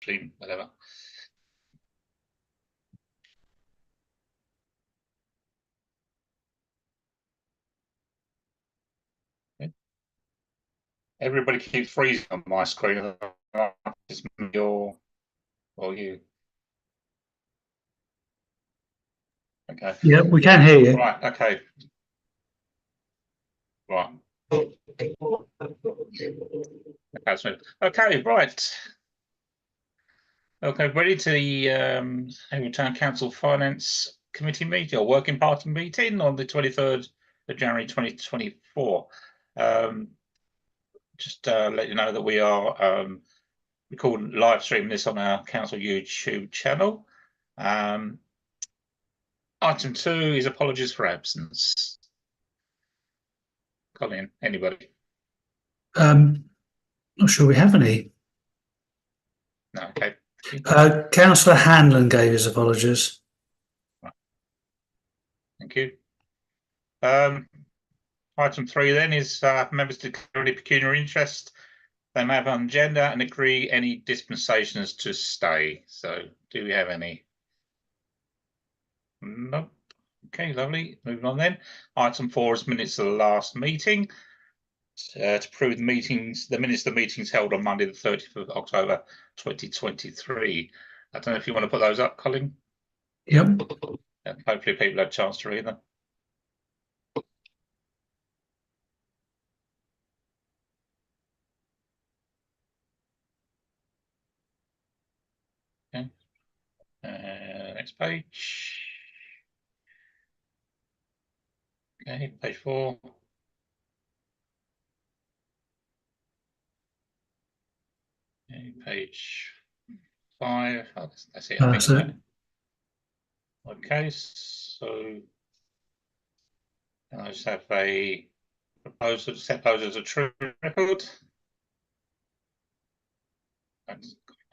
stream, whatever. Okay. Everybody keeps freezing on my screen. It's me or you. Okay. Yeah, we can hear you. Right. Okay. Right. Okay. Right. Okay. Ready to the Haverhill Town Council Finance Committee meeting or Working Party meeting on the 23rd of January 2024. Just let you know that we are recording live streaming this on our council YouTube channel. Item 2 is apologies for absence. Colin, anybody? Not sure we have any. No, okay. Councillor Hanlon gave his apologies. Right. Thank you. Item 3 then is members declare any pecuniary interest they may have on agenda and agree any dispensations to stay. So, do we have any? Nope. Okay, lovely. Moving on then. Item 4 is minutes of the last meeting. To approve the minutes of the meetings held on Monday, the 30th of October, 2023. I don't know if you want to put those up, Colin. Yep. Hopefully people had a chance to read them. Okay. Next page. Okay, page 4. Okay, page 5. Oh, that's it. That's it. Okay, so I just have a proposal to set those as a true record.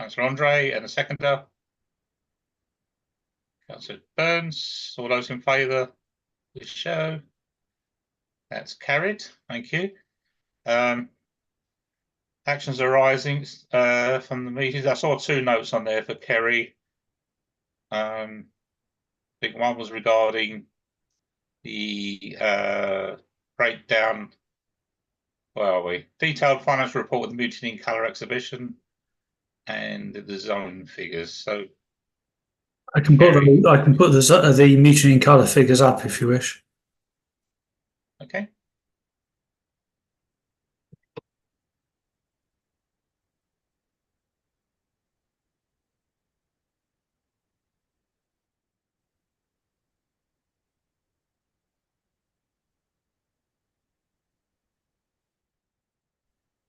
Councillor Andre and a seconder. Councillor Burns. All those in favour, please show. That's carried. Thank you. Actions arising from the meetings. I saw 2 notes on there for Kerry. I think one was regarding the breakdown. Where are we? Detailed financial report with the Mutiny in Colour exhibition and the zone figures. So I can put the Mutiny in Colour figures up if you wish. Okay.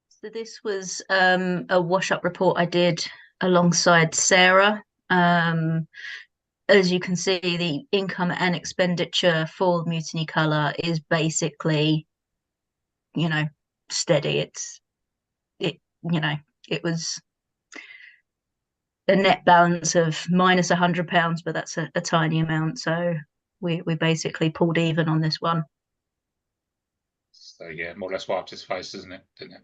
So this was a wash-up report I did alongside Sarah. As you can see, the income and expenditure for Mutiny Colour is basically, steady. It was a net balance of minus £100, but that's a tiny amount. So we basically pulled even on this one. So yeah, more or less wiped his face, isn't it? Didn't it?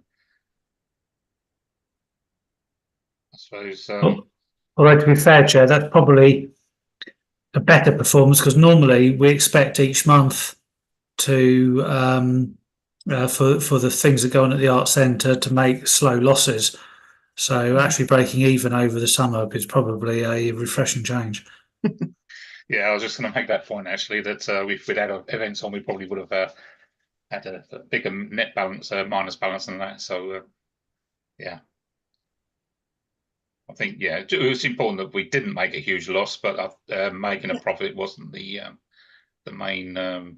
I suppose. Although to be fair, Chair, that's probably a better performance because normally we expect each month to for the things that go on at the Arts Centre to make slow losses. So actually breaking even over the summer is probably a refreshing change. Yeah, I was just going to make that point actually, that if we'd had events on, we probably would have had a bigger net balance, minus balance than that. So yeah, I think it was important that we didn't make a huge loss, but making a profit wasn't the main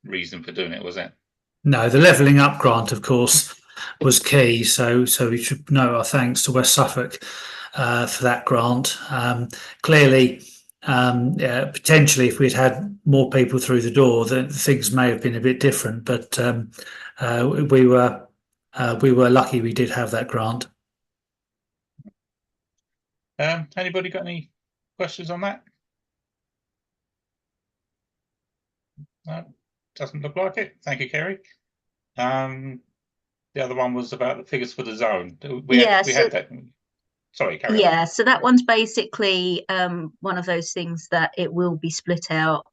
reason for doing it, was it? No, the levelling up grant, of course, was key. So we should know our thanks to West Suffolk for that grant. Clearly, potentially, if we'd had more people through the door, then things may have been a bit different. But we were lucky we did have that grant. Anybody got any questions on that? No, doesn't look like it. Thank you, Kerry. The other one was about the figures for the zone. We had that. Sorry, carry on. Yeah, so that one's basically one of those things that it will be split out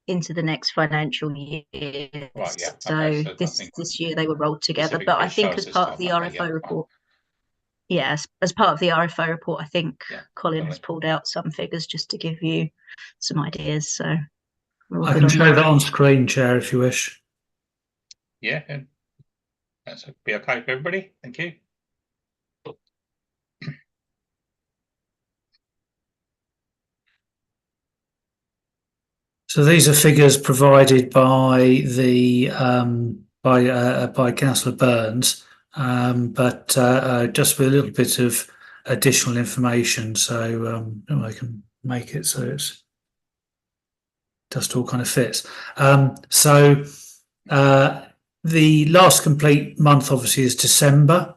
into the next financial year. Right, yeah. So Okay, so I this think year they were rolled together. specific But I bits think shows as this part of time. the Okay, RFO yeah, fine. report, as part of the RFO report, I think Yeah, Colin has lovely. pulled out some figures just to give you some ideas. So we're all I good can on show that on screen, Chair, if you wish. Yeah, and that's be okay for everybody. Thank you. So these are figures provided by the by Councillor Burns, but just with a little bit of additional information. So I can make it so it's just all kind of fits. So the last complete month obviously is December.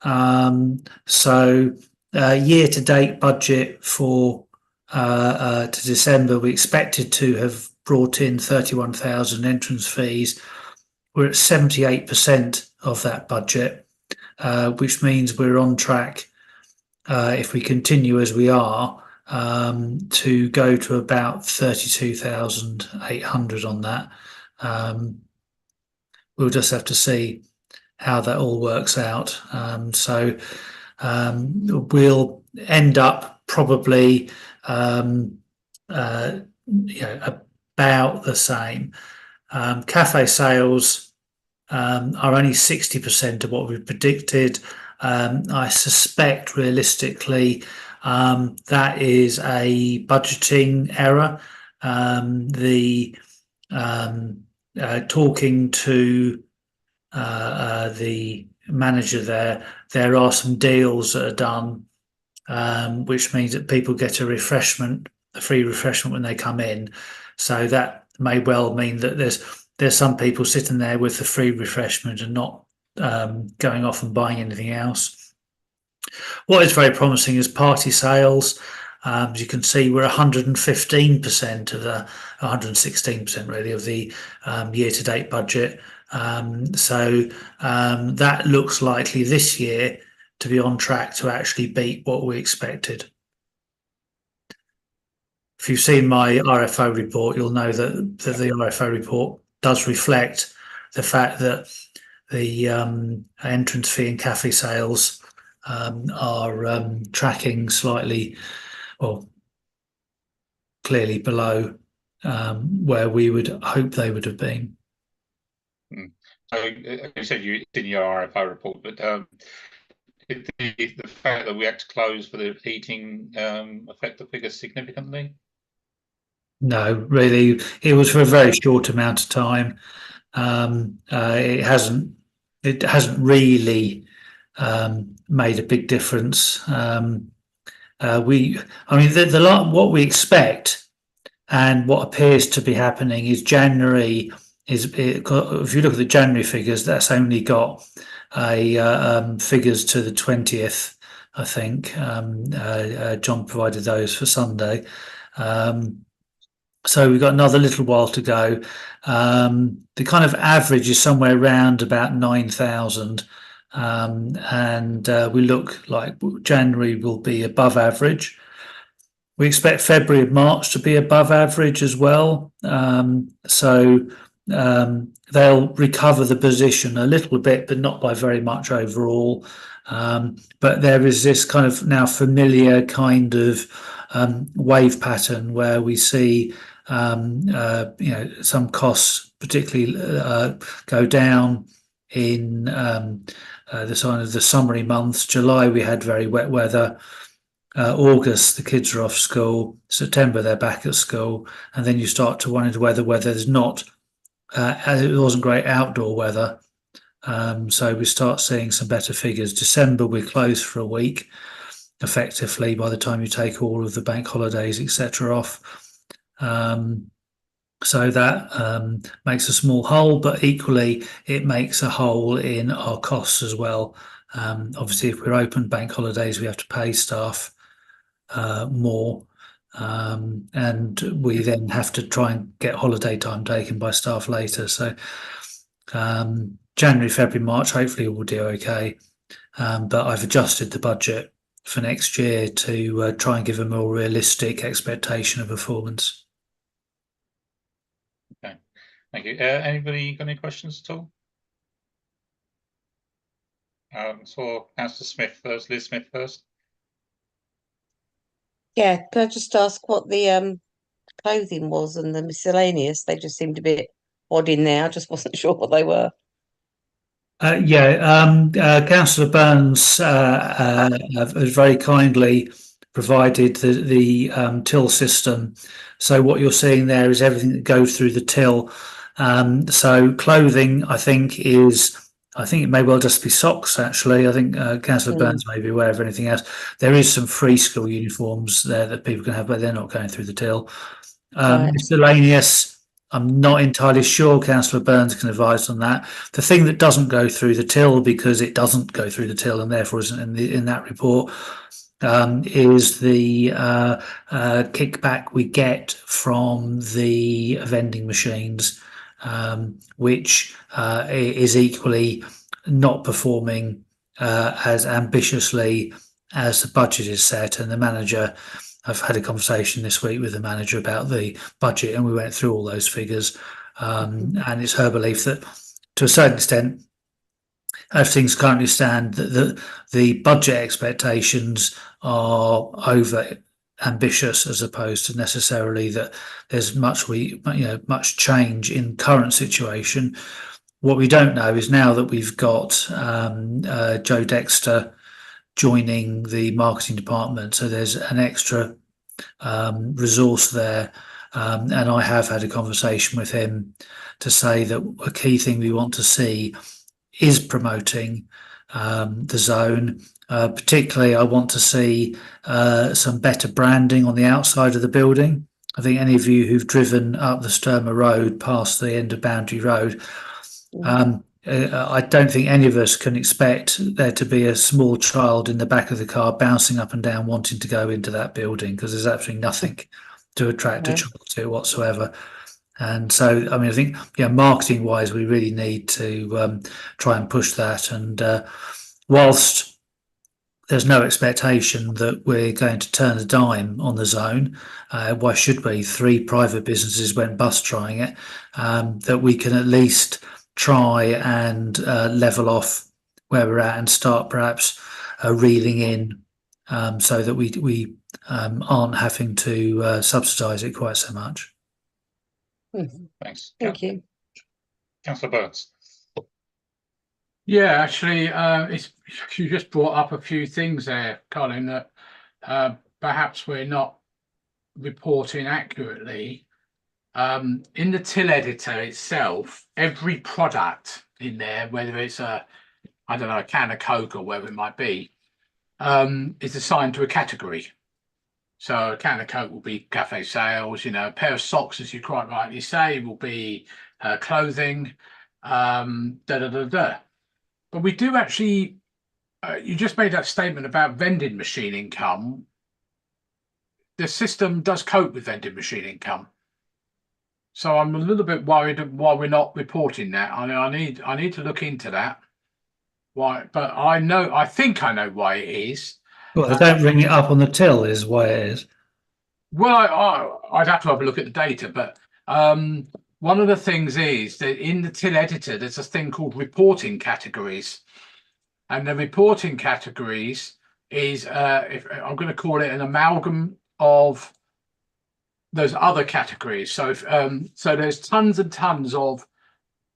So year to date budget for to December, we expected to have brought in 31,000 entrance fees. We're at 78% of that budget, which means we're on track, if we continue as we are, to go to about 32,800 on that. We'll just have to see how that all works out. We'll end up probably about the same. Cafe sales are only 60% of what we predicted. I suspect realistically that is a budgeting error. Talking to the manager there are some deals that are done, which means that people get a free refreshment when they come in. So that may well mean that there's some people sitting there with the free refreshment and not going off and buying anything else. What is very promising is party sales. As you can see, we're 115% of the 116% really of the year-to-date budget. That looks likely this year to be on track to actually beat what we expected. If you've seen my RFO report, you'll know that the RFO report does reflect the fact that the entrance fee and cafe sales are tracking slightly, or clearly below where we would hope they would have been. So you said you did your RFO report, but did the fact that we had to close for the heating affect the figures significantly? No, really, it was for a very short amount of time. It hasn't really made a big difference. What we expect and what appears to be happening is January if you look at the January figures, that's only got figures to the 20th, I think. John provided those for Sunday. So we've got another little while to go. The kind of average is somewhere around about 9,000. And we look like January will be above average. We expect February and March to be above average as well. They'll recover the position a little bit, but not by very much overall. But there is this kind of now familiar kind of wave pattern where we see some costs particularly go down in the summery months. July we had very wet weather. August the kids are off school. September they're back at school, and then you start to wonder whether there's not it wasn't great outdoor weather. So we start seeing some better figures. December we're closed for a week effectively by the time you take all of the bank holidays etc. off. So that makes a small hole, but equally it makes a hole in our costs as well. Obviously if we're open bank holidays we have to pay staff more, and we then have to try and get holiday time taken by staff later. So January, February, March hopefully we'll do okay, but I've adjusted the budget for next year to try and give a more realistic expectation of performance. Okay, thank you. Anybody got any questions at all? So Councillor Smith first, Liz Smith first. Yeah, can I just ask what the clothing was and the miscellaneous? They just seemed a bit odd in there. I just wasn't sure what they were. Councillor Burns has very kindly provided the till system. So what you're seeing there is everything that goes through the till. So clothing, I think it may well just be socks, actually. I think Councillor Burns may be aware of anything else. There is some free school uniforms there that people can have, but they're not going through the till. Right. Miscellaneous, I'm not entirely sure. Councillor Burns can advise on that. The thing that doesn't go through the till, because it doesn't go through the till and therefore isn't in that report, is the kickback we get from the vending machines, which is equally not performing as ambitiously as the budget is set. And the manager, I've had a conversation this week with the manager about the budget, and we went through all those figures. And it's her belief that, to a certain extent, as things currently stand, the budget expectations are over ambitious, as opposed to necessarily that there's much change in current situation. What we don't know is, now that we've got Joe Dexter joining the marketing department, so there's an extra resource there, and I have had a conversation with him to say that a key thing we want to see is promoting the zone. Particularly, I want to see some better branding on the outside of the building. I think any of you who've driven up the Sturmer Road past the end of Boundary Road, I don't think any of us can expect there to be a small child in the back of the car bouncing up and down wanting to go into that building, because there's absolutely nothing to attract a child to it whatsoever. And so, I mean, I think, marketing wise, we really need to try and push that. And whilst there's no expectation that we're going to turn a dime on the zone, why should we? 3 private businesses went bust trying it, that we can at least try and level off where we're at and start perhaps reeling in, so that we aren't having to subsidise it quite so much. Thanks. Thank you. Councillor Burns. Yeah, actually, you just brought up a few things there, Colin, that perhaps we're not reporting accurately. In the till editor itself, every product in there, whether it's a can of Coke or whatever it might be, is assigned to a category. So a can of Coke will be cafe sales, a pair of socks, as you quite rightly say, will be clothing, But we do actually, you just made that statement about vending machine income. The system does cope with vending machine income. So I'm a little bit worried why we're not reporting that. I need to look into that. Why? But I think I know why it is. Well, they don't ring it up on the till, is why it is. Well, I'd have to have a look at the data, but one of the things is that in the till editor, there's a thing called reporting categories, and the reporting categories is, if I'm going to call it, an amalgam of those other categories. So so there's tons and tons of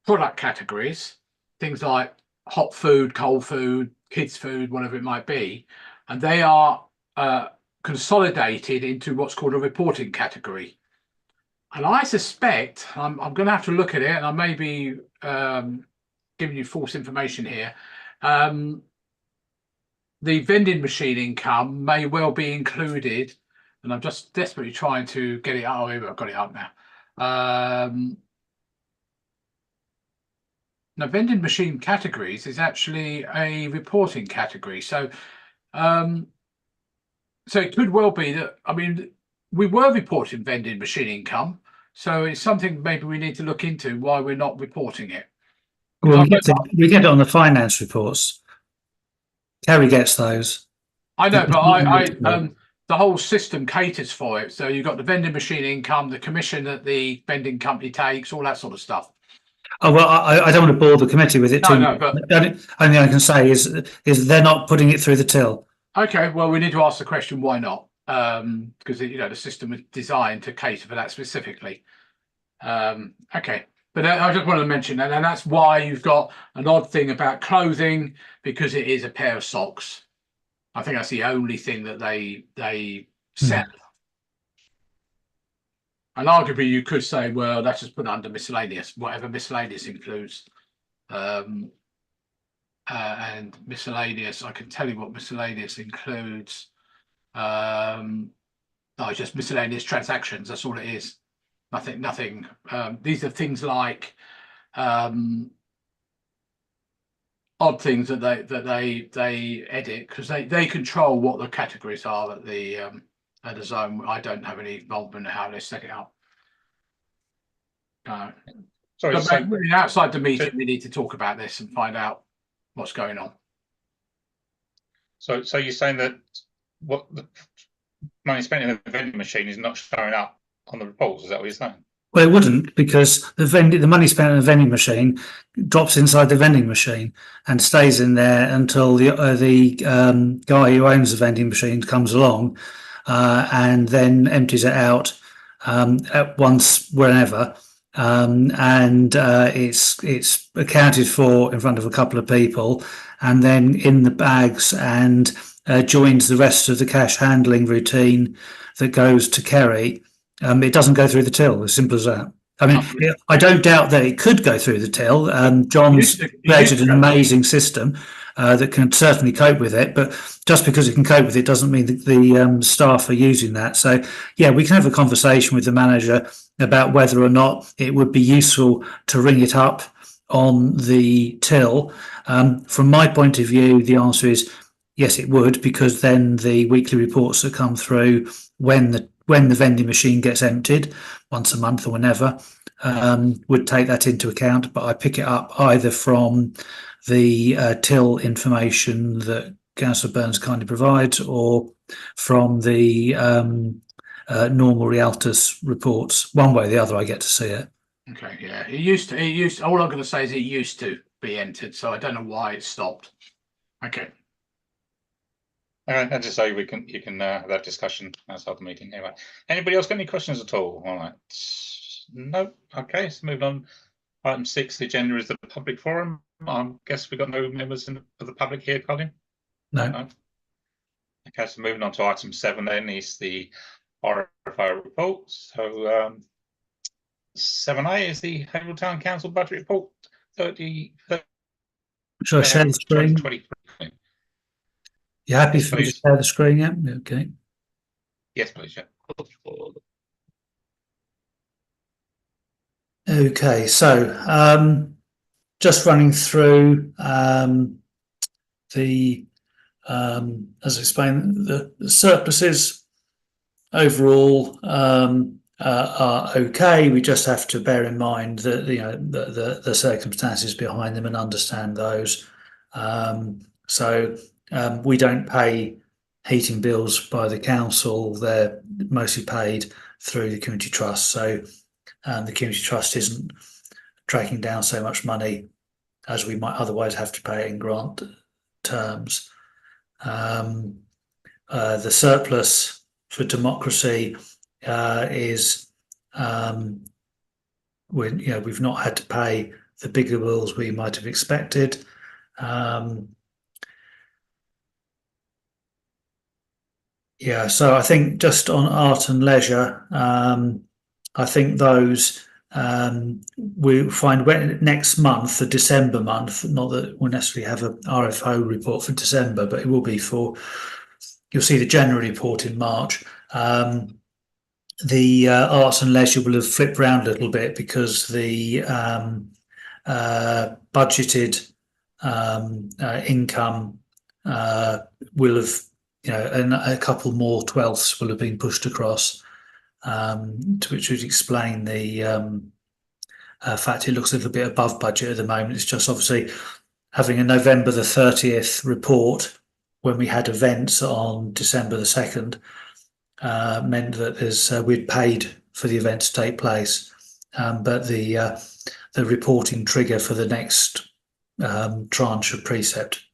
product categories, things like hot food, cold food, kids food, whatever it might be, and they are consolidated into what's called a reporting category. And I suspect, I'm going to have to look at it, and I may be giving you false information here. The vending machine income may well be included, and I'm just desperately trying to get it. Oh, I've got it up now. Now, vending machine categories is actually a reporting category. So, so it could well be that, I mean, we were reporting vending machine income, so it's something maybe we need to look into why we're not reporting it. Well, we get it on the finance reports. Terry gets those. I know, but No. the whole system caters for it. So you've got the vending machine income, the commission that the vending company takes, all that sort of stuff. Oh well, I don't want to bore the committee with it No, too no, much. but The only thing I can say is they're not putting it through the till. okay. Well, we need to ask the question why not? Because the system was designed to cater for that specifically. Okay, but I just wanted to mention that, and that's why you've got an odd thing about clothing, because it is a pair of socks. I think that's the only thing that they sell. And arguably, you could say, well, that's just put under miscellaneous, whatever miscellaneous includes. And miscellaneous, I can tell you what miscellaneous includes. Just miscellaneous transactions. That's all it is. Nothing. These are things like odd things that they edit, because they control what the categories are at the zone. I don't have any involvement in how they set it up. Sorry, But really, outside the meeting, we need to talk about this and find out what's going on. so you're saying that what the money spent in the vending machine is not showing up on the reports? Is that what you're saying? Well, it wouldn't, because the money spent on the vending machine drops inside the vending machine and stays in there until the guy who owns the vending machine comes along and then empties it out at once, whenever. And it's accounted for in front of a couple of people, and then in the bags, and joins the rest of the cash handling routine that goes to Kerry. It doesn't go through the till, as simple as that. I mean, I don't doubt that it could go through the till. John's created an amazing system that can certainly cope with it, but just because it can cope with it doesn't mean that the staff are using that. So, yeah, we can have a conversation with the manager about whether or not it would be useful to ring it up on the till. From my point of view, the answer is yes, it would, because then the weekly reports that come through when the vending machine gets emptied once a month or whenever would take that into account. But I pick it up either from the till information that Councillor Burns kindly provides, or from the normal Rialtas reports. One way or the other, I get to see it. Okay, yeah, it used to. All I'm going to say is it used to be entered, so I don't know why it stopped. Okay. And just so you can have that discussion outside the meeting. Anyway, anybody else got any questions at all? All right. No. Okay. So moving on. Item 6, the agenda is the public forum. I guess we've got no members of the public here, Colin? No. Okay. So moving on to item 7, then is the RFO report. So 7A is the Haverhill Town Council budget report. Shall I share the screen? 2023. You happy for me to share the screen? Yeah. Okay. Yes, please. Yeah. Okay. So just running through the as I explained, the surpluses overall are okay. We just have to bear in mind that the circumstances behind them and understand those. So we don't pay heating bills by the council; they're mostly paid through the community trust. So the community trust isn't tracking down so much money as we might otherwise have to pay in grant terms. The surplus for democracy is when we've not had to pay the bigger bills we might have expected. Yeah, so I think just on art and leisure, I think those we find next month, the December month, not that we'll necessarily have a RFO report for December, but it will be you'll see the January report in March. The arts and leisure will have flipped around a little bit because the budgeted income will have, and a couple more 12ths will have been pushed across, which would explain the fact it looks a little bit above budget at the moment. It's just obviously having a November the 30th report when we had events on December the 2nd, meant that we'd paid for the event to take place, but the reporting trigger for the next tranche of precept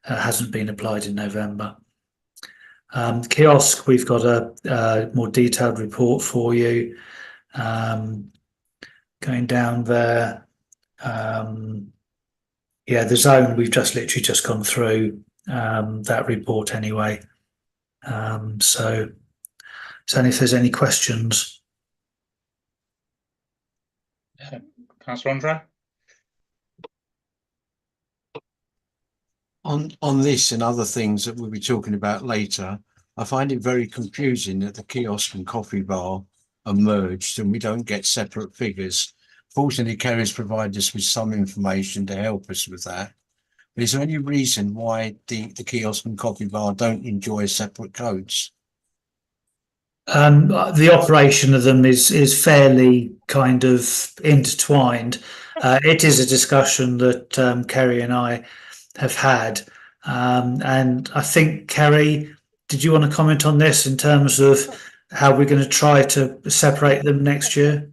hasn't been applied in November. Kiosk, we've got a more detailed report for you. Going down there, yeah, the zone, we've literally just gone through that report anyway. So if there's any questions. Councillor Andre? On this and other things that we'll be talking about later, I find it very confusing that the kiosk and coffee bar are merged and we don't get separate figures. Fortunately, Kerry's provided us with some information to help us with that. But is there any reason why the kiosk and coffee bar don't enjoy separate codes? The operation of them is fairly kind of intertwined. It is a discussion that Kerry and I have had, and I think, Kerry, did you want to comment on this in terms of how we're going to try to separate them next year?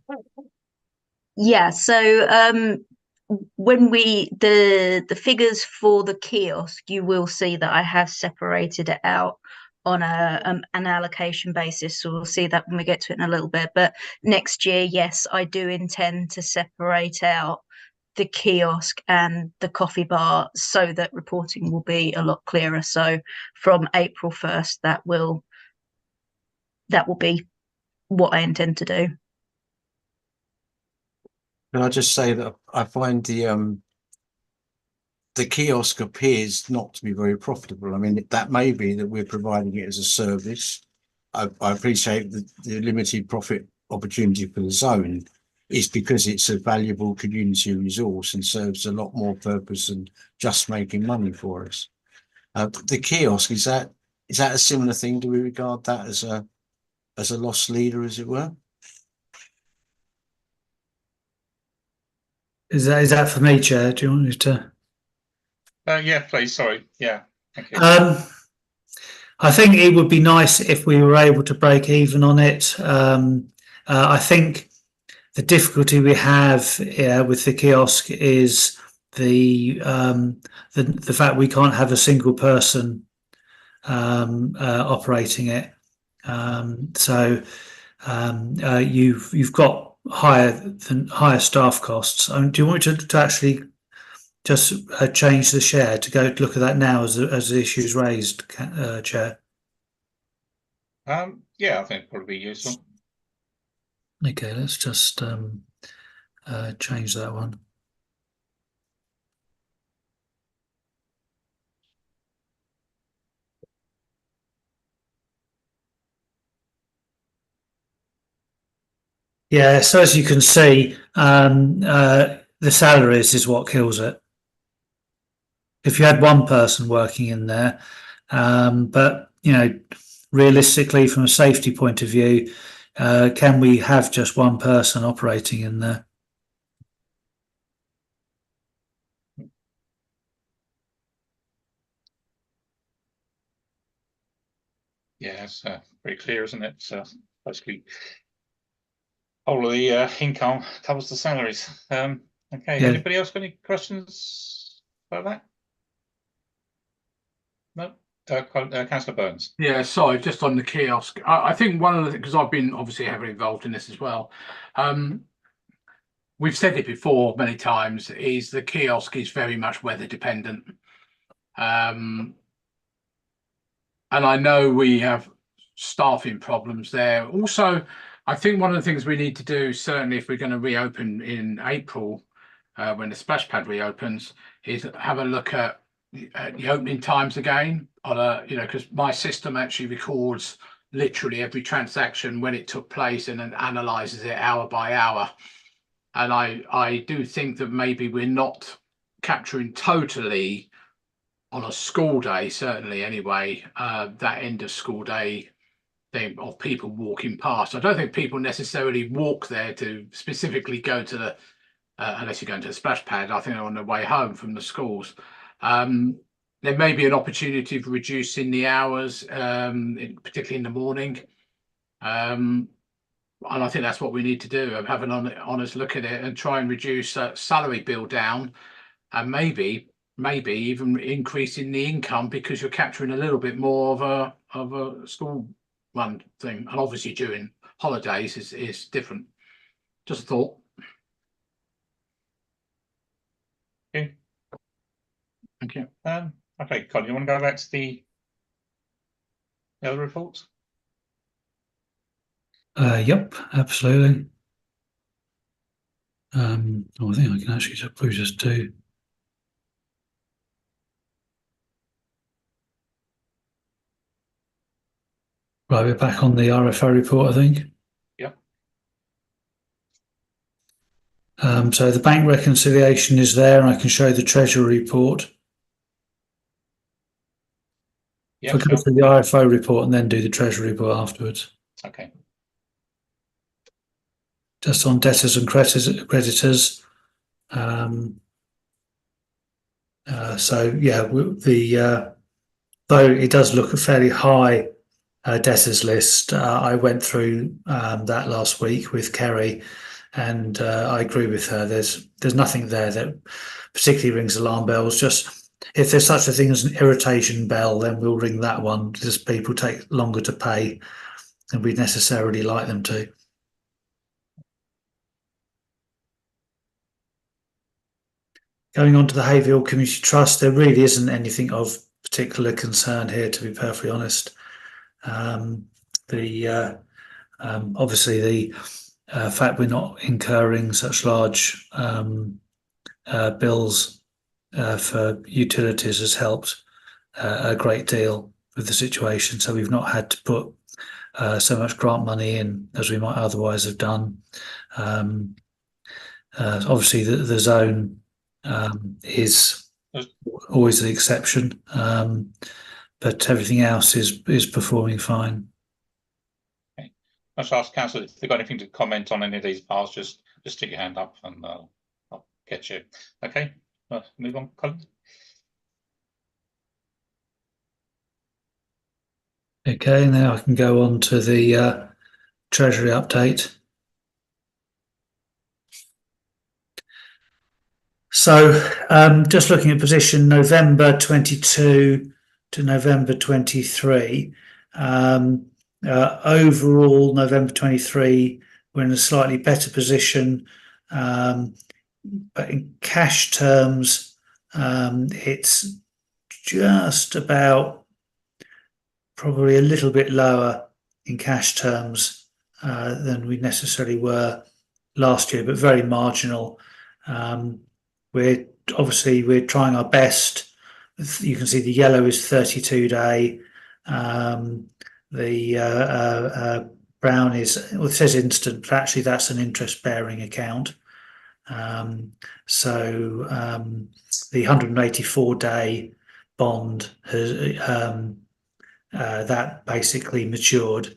Yeah, so when the figures for the kiosk, you will see that I have separated it out on an allocation basis, so we'll see that when we get to it in a little bit. But next year, yes, I do intend to separate out the kiosk and the coffee bar so that reporting will be a lot clearer. So from April 1st, that will be what I intend to do. Can I just say that I find the kiosk appears not to be very profitable. I mean, that may be that we're providing it as a service. I appreciate the limited profit opportunity for the zone is because it's a valuable community resource and serves a lot more purpose than just making money for us. The kiosk, is that a similar thing? Do we regard that as a loss leader, as it were? Is that for me, Chair? Do you want me to? Yeah, please. Sorry. Yeah. Thank you. I think it would be nice if we were able to break even on it. I think the difficulty we have with the kiosk is the fact we can't have a single person operating it. So you've got higher staff costs. Do you want me to actually just change the share to go look at that now as the issue is raised, Chair? Yeah, I think it'd probably be useful. Okay, let's just change that one. Yeah, so as you can see, the salaries is what kills it. If you had one person working in there, but realistically, from a safety point of view, can we have just one person operating in there? Yeah, it's very clear, isn't it? So basically, all of the income covers the salaries. Okay. Yeah. Anybody else got any questions about that? No. Councillor Burns. Yeah, sorry, just on the kiosk. I think one of the things, because I've been obviously heavily involved in this as well. We've said it before many times, is the kiosk is very much weather dependent. And I know we have staffing problems there. Also, I think one of the things we need to do, certainly if we're going to reopen in April, when the splash pad reopens, is have a look at the opening times again on because my system actually records literally every transaction when it took place and then analyzes it hour by hour. And I do think that maybe we're not capturing totally on a school day, certainly anyway, that end of school day thing of people walking past. I don't think people necessarily walk there to specifically go to the unless you're going to the splash pad. I think they're on their way home from the schools. there may be an opportunity for reducing the hours, particularly in the morning. And I think that's what we need to do, have an honest look at it and try and reduce that salary bill down, and maybe even increasing the income, because you're capturing a little bit more of a school run thing, and obviously during holidays is different. Just a thought. Okay. Thank you. Okay, Colin, you want to go back to the other reports? Yep, absolutely. I think I can actually just do. Right, we're back on the RFO report, I think. Yep. So the bank reconciliation is there, and I can show the treasury report. Yeah, If I go through the RFO report and then do the treasury report afterwards. Okay. Just on debtors and creditors. So yeah, though it does look a fairly high debtors list, I went through that last week with Kerry, and I agree with her. There's nothing there that particularly rings alarm bells. Just if there's such a thing as an irritation bell, then we'll ring that one, because people take longer to pay than we'd necessarily like them to. Going on to the Haverhill Community Trust, there really isn't anything of particular concern here, to be perfectly honest. Obviously the fact we're not incurring such large bills for utilities has helped a great deal with the situation. So we've not had to put so much grant money in as we might otherwise have done. Obviously the zone is always the exception, but everything else is performing fine. Okay. I'll ask Council if they've got anything to comment on any of these parts. Just stick your hand up and I'll get you. Okay, move on, Colin. Okay, now I can go on to the Treasury update. So just looking at position November 22 to November 23, overall November 23 we're in a slightly better position, but in cash terms it's just about probably a little bit lower in cash terms than we necessarily were last year, but very marginal. We're trying our best. You can see the yellow is 32-day. The brown is, well, it says instant, but actually that's an interest-bearing account. So the 184-day bond has that basically matured.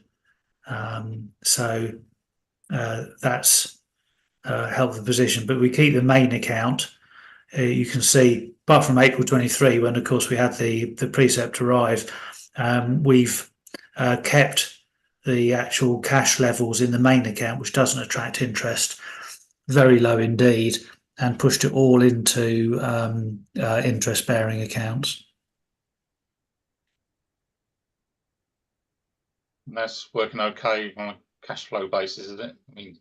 So that's helped the position, but we keep the main account. You can see, apart from April 23, when of course we had the precept arrive, we've kept the actual cash levels in the main account, which doesn't attract interest, very low indeed, and pushed it all into interest-bearing accounts. And that's working okay on a cash flow basis, is it? I mean,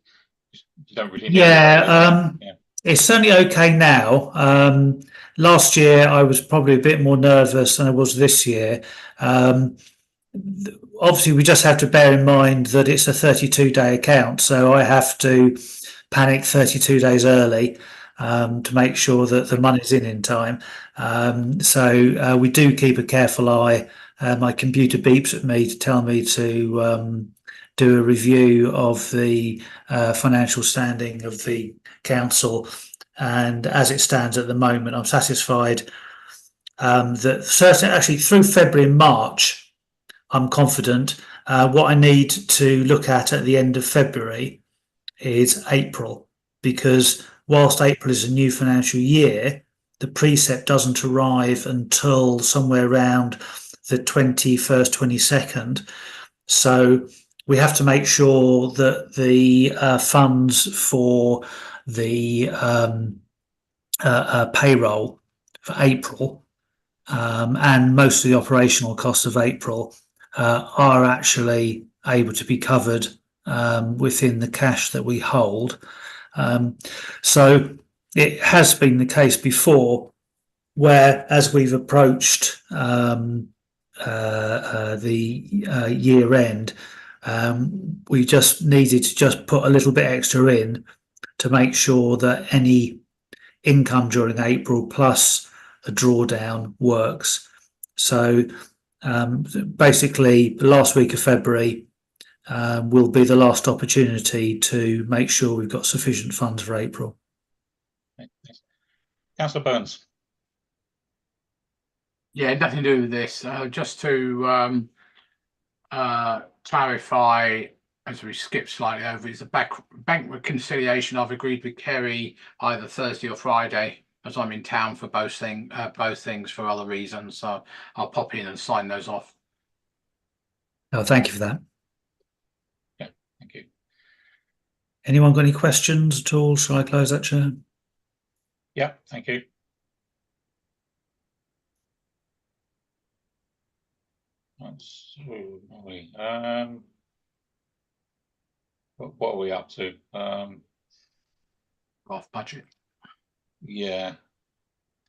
you don't really need yeah. It's certainly okay now. Last year I was probably a bit more nervous than I was this year. Obviously we just have to bear in mind that it's a 32-day account, so I have to panic 32 days early to make sure that the money's in time. So we do keep a careful eye. My computer beeps at me to tell me to do a review of the financial standing of the council, and as it stands at the moment, I'm satisfied that certainly actually through February and March I'm confident. What I need to look at the end of February is April, because whilst April is a new financial year, the precept doesn't arrive until somewhere around the 21st, 22nd. So we have to make sure that the funds for the payroll for April and most of the operational costs of April are actually able to be covered within the cash that we hold. So it has been the case before where, as we've approached the year end, we just needed to just put a little bit extra in to make sure that any income during April plus a drawdown works. So basically the last week of February will be the last opportunity to make sure we've got sufficient funds for April. Councillor Burns. Yeah, nothing to do with this. Just to clarify, as we skip slightly over, is the bank reconciliation I've agreed with Kerry either Thursday or Friday, as I'm in town for both things for other reasons. So I'll pop in and sign those off. Oh, thank you for that. Yeah, thank you. Anyone got any questions at all? Shall I close that, Chair? Yeah, thank you. What are we up to? Off budget. Yeah.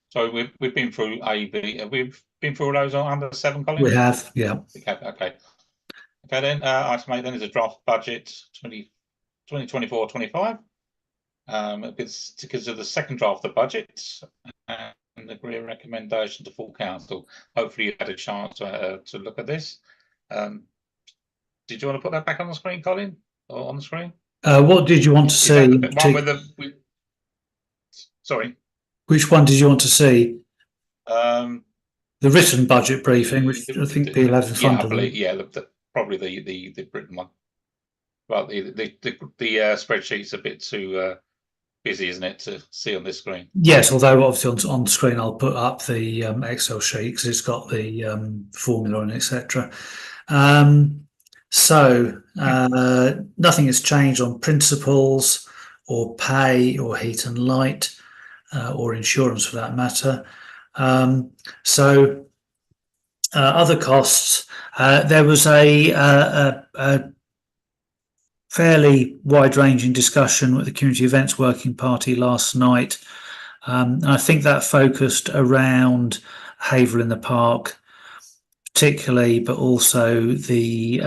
So we've been through AB. We've been through all those under 7, Colin? We have, yeah. Okay. Okay then. Item 8 then is a draft budget 2024-25. It's because of the second draft of the budget and agree a recommendation to full council. Hopefully you had a chance to look at this. Did you want to put that back on the screen, Colin? Or on the screen? What did you want to see? Sorry. Which one did you want to see? The written budget briefing, which I think the 11 yeah, I believe, yeah, probably the written one. Well, the spreadsheet's a bit too busy, isn't it, to see on this screen? Yes, although obviously on the screen I'll put up the Excel sheet because it's got the formula and etc. So nothing has changed on principles or pay or heat and light or insurance for that matter. So other costs, there was a fairly wide-ranging discussion with the Community Events Working Party last night. And I think that focused around Haverhill in the Park, particularly, but also the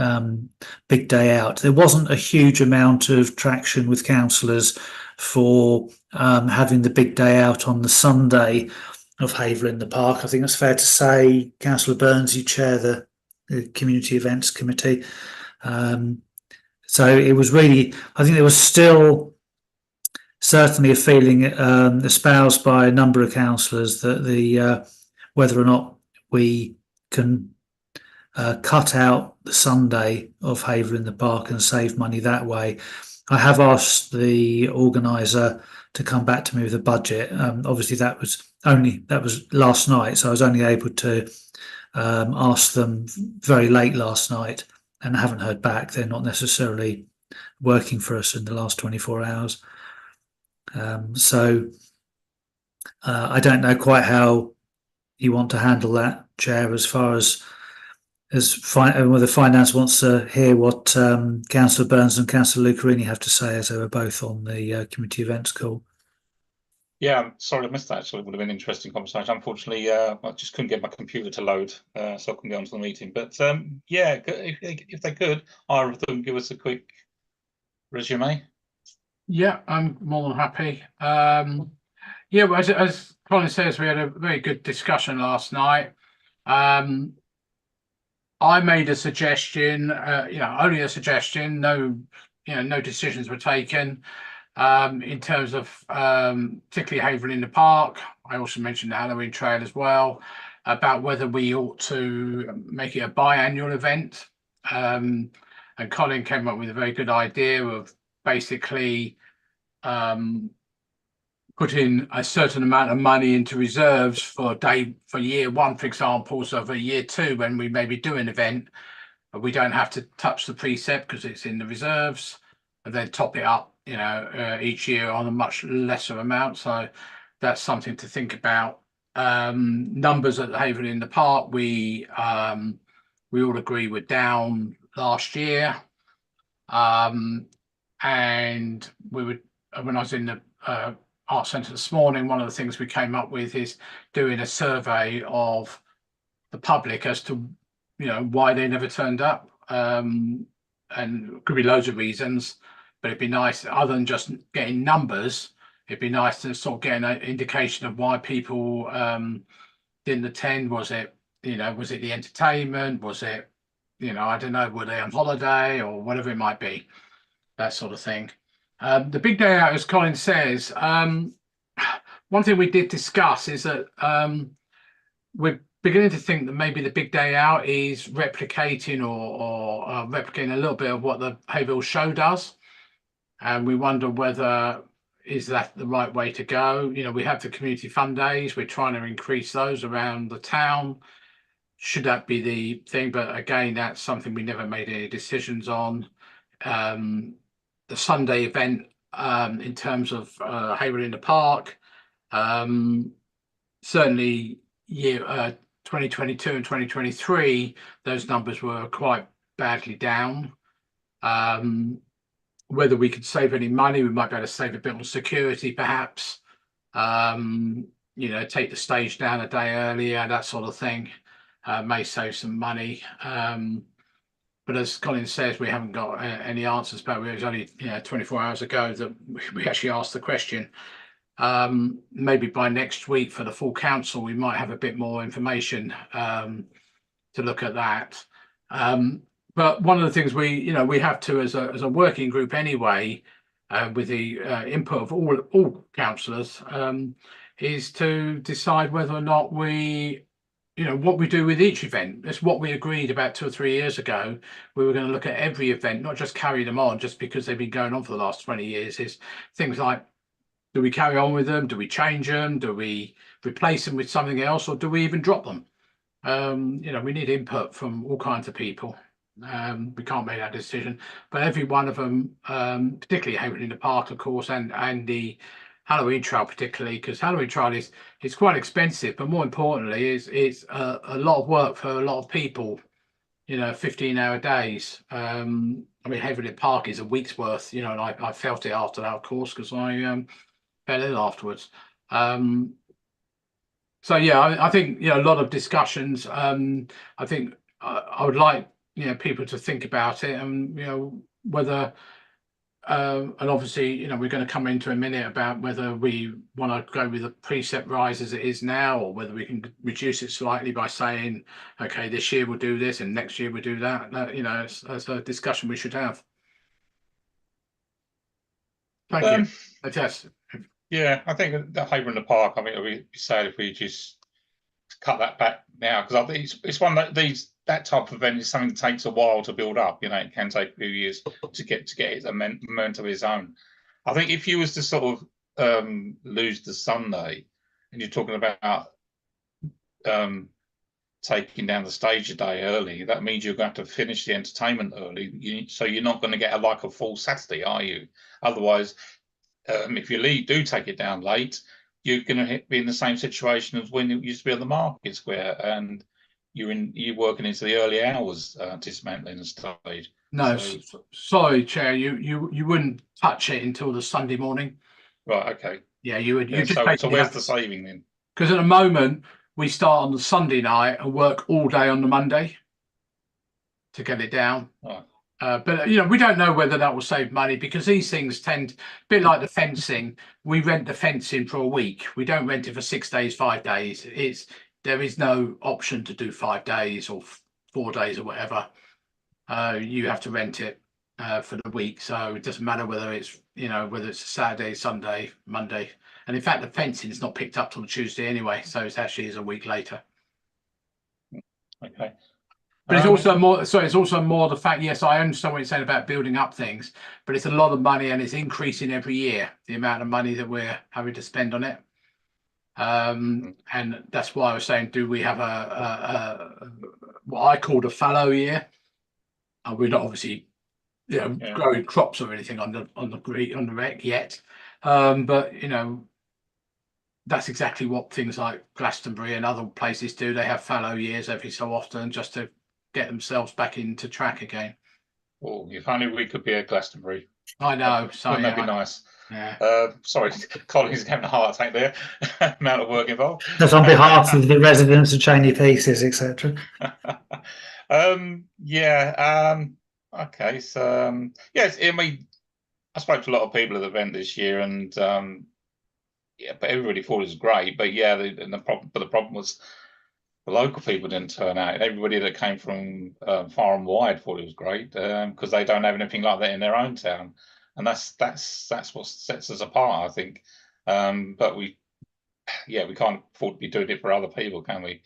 big day out. There wasn't a huge amount of traction with councillors for having the big day out on the Sunday of Haverhill in the Park. I think it's fair to say, Councillor Burns, you chair the Community Events Committee. So it was really, I think there was still certainly a feeling espoused by a number of councillors that the whether or not we can cut out the Sunday of Haverhill in the Park and save money that way. I have asked the organiser to come back to me with a budget. Obviously that was last night, so I was only able to ask them very late last night and I haven't heard back. They're not necessarily working for us in the last 24 hours. So I don't know quite how you want to handle that, Chair, as far as whether finance wants to hear what Councillor Burns and Councillor Lucarini have to say, as they were both on the committee events call. Yeah, I'm sorry I missed that. Actually, it would have been an interesting conversation. Unfortunately, I just couldn't get my computer to load, so I couldn't get onto the meeting. But yeah, if they could, either of them give us a quick resume. Yeah, I'm more than happy. Yeah, well, as Colin says, we had a very good discussion last night. I made a suggestion, only a suggestion. No, no decisions were taken. In terms of particularly Haverhill in the Park. I also mentioned the Halloween Trail as well, about whether we ought to make it a biannual event. And Colin came up with a very good idea of basically put in a certain amount of money into reserves for year one, for example. So for year two, when we maybe do an event, we don't have to touch the precept because it's in the reserves, and then top it up, each year on a much lesser amount. So that's something to think about. Numbers at Haverhill in the Park, we all agree were down last year. And when I was in the art centre this morning, one of the things we came up with is doing a survey of the public as to why they never turned up, and it could be loads of reasons, but it'd be nice, other than just getting numbers, it'd be nice to sort of get an indication of why people didn't attend. Was it the entertainment? Was it I don't know, were they on holiday or whatever it might be, that sort of thing. The big day out, as Colin says, one thing we did discuss is that we're beginning to think that maybe the big day out is replicating or replicating a little bit of what the Haverhill show does, and we wonder whether is that the right way to go. We have the community fun days, we're trying to increase those around the town. Should that be the thing? But again, that's something we never made any decisions on. The Sunday event, in terms of Haverhill in the Park, certainly year 2022 and 2023, those numbers were quite badly down. Whether we could save any money, we might be able to save a bit on security, perhaps. Take the stage down a day earlier, that sort of thing. May save some money. But as Colin says, we haven't got any answers. But it was only 24 hours ago that we actually asked the question. Maybe by next week for the full council, we might have a bit more information to look at that. But one of the things we have to, as a working group anyway, with the input of all councillors, is to decide whether or not what we do with each event. It's what we agreed about 2 or 3 years ago. We were going to look at every event, not just carry them on just because they've been going on for the last 20 years. Is things like, do we carry on with them? Do we change them? Do we replace them with something else? Or do we even drop them? We need input from all kinds of people. We can't make that decision. But every one of them, particularly Haverhill in the Park, of course, and the Halloween Trail particularly, because Halloween Trail is quite expensive, but more importantly, it's a lot of work for a lot of people. 15-hour days. Haverhill Park is a week's worth. And I felt it after that, of course, because I fell ill afterwards. So yeah, I think a lot of discussions. I think I would like people to think about it, and whether. And obviously, we're going to come into a minute about whether we want to go with a precept rise as it is now, or whether we can reduce it slightly by saying, okay, this year we'll do this and next year we'll do that. That's a discussion we should have. Thank you. Yes. Yeah, I think the Haverhill in the Park, I think it would be sad if we just cut that back now, because I think it's one that that type of event is something that takes a while to build up. It can take a few years to get its momentum of its own. I think if you was to sort of lose the Sunday, and you're talking about taking down the stage a day early, that means you're going to finish the entertainment early. So you're not going to get a full Saturday, are you? Otherwise, if you do take it down late, you're going to be in the same situation as when it used to be on the Market Square, and you're working into the early hours, dismantling the stage. No, sorry, Chair, you wouldn't touch it until the Sunday morning. Right. Okay. Yeah, you would. Yeah, so where's the saving then? Because at the moment we start on the Sunday night and work all day on the Monday to get it down. Right. But we don't know whether that will save money, because these things tend, a bit like the fencing. We rent the fencing for a week. We don't rent it for 6 days, 5 days. There is no option to do 5 days or 4 days or whatever. You have to rent it for the week. So it doesn't matter whether it's a Saturday, Sunday, Monday. And in fact, the fencing is not picked up till Tuesday anyway, so it actually is a week later. Okay. But it's also more. Sorry, it's also more the fact. Yes, I understand what you're saying about building up things, but it's a lot of money and it's increasing every year. The amount of money that we're having to spend on it, and that's why I was saying, do we have a what I called a fallow year? And we're not obviously, growing crops or anything on the wreck yet, but that's exactly what things like Glastonbury and other places do. They have fallow years every so often just to get themselves back into track again. Oh, if only we could be at Glastonbury. I know. So wouldn't that be nice? Yeah. Sorry, Colin's having a heart attack there. Amount of work involved. That's on behalf of the residents of Cheney Pieces, etc. Okay. So yes, I mean, I spoke to a lot of people at the event this year, and but everybody thought it was great. But the problem was the local people didn't turn out. Everybody that came from far and wide thought it was great because they don't have anything like that in their own town, and that's what sets us apart, I think. But we can't afford to be doing it for other people, can we?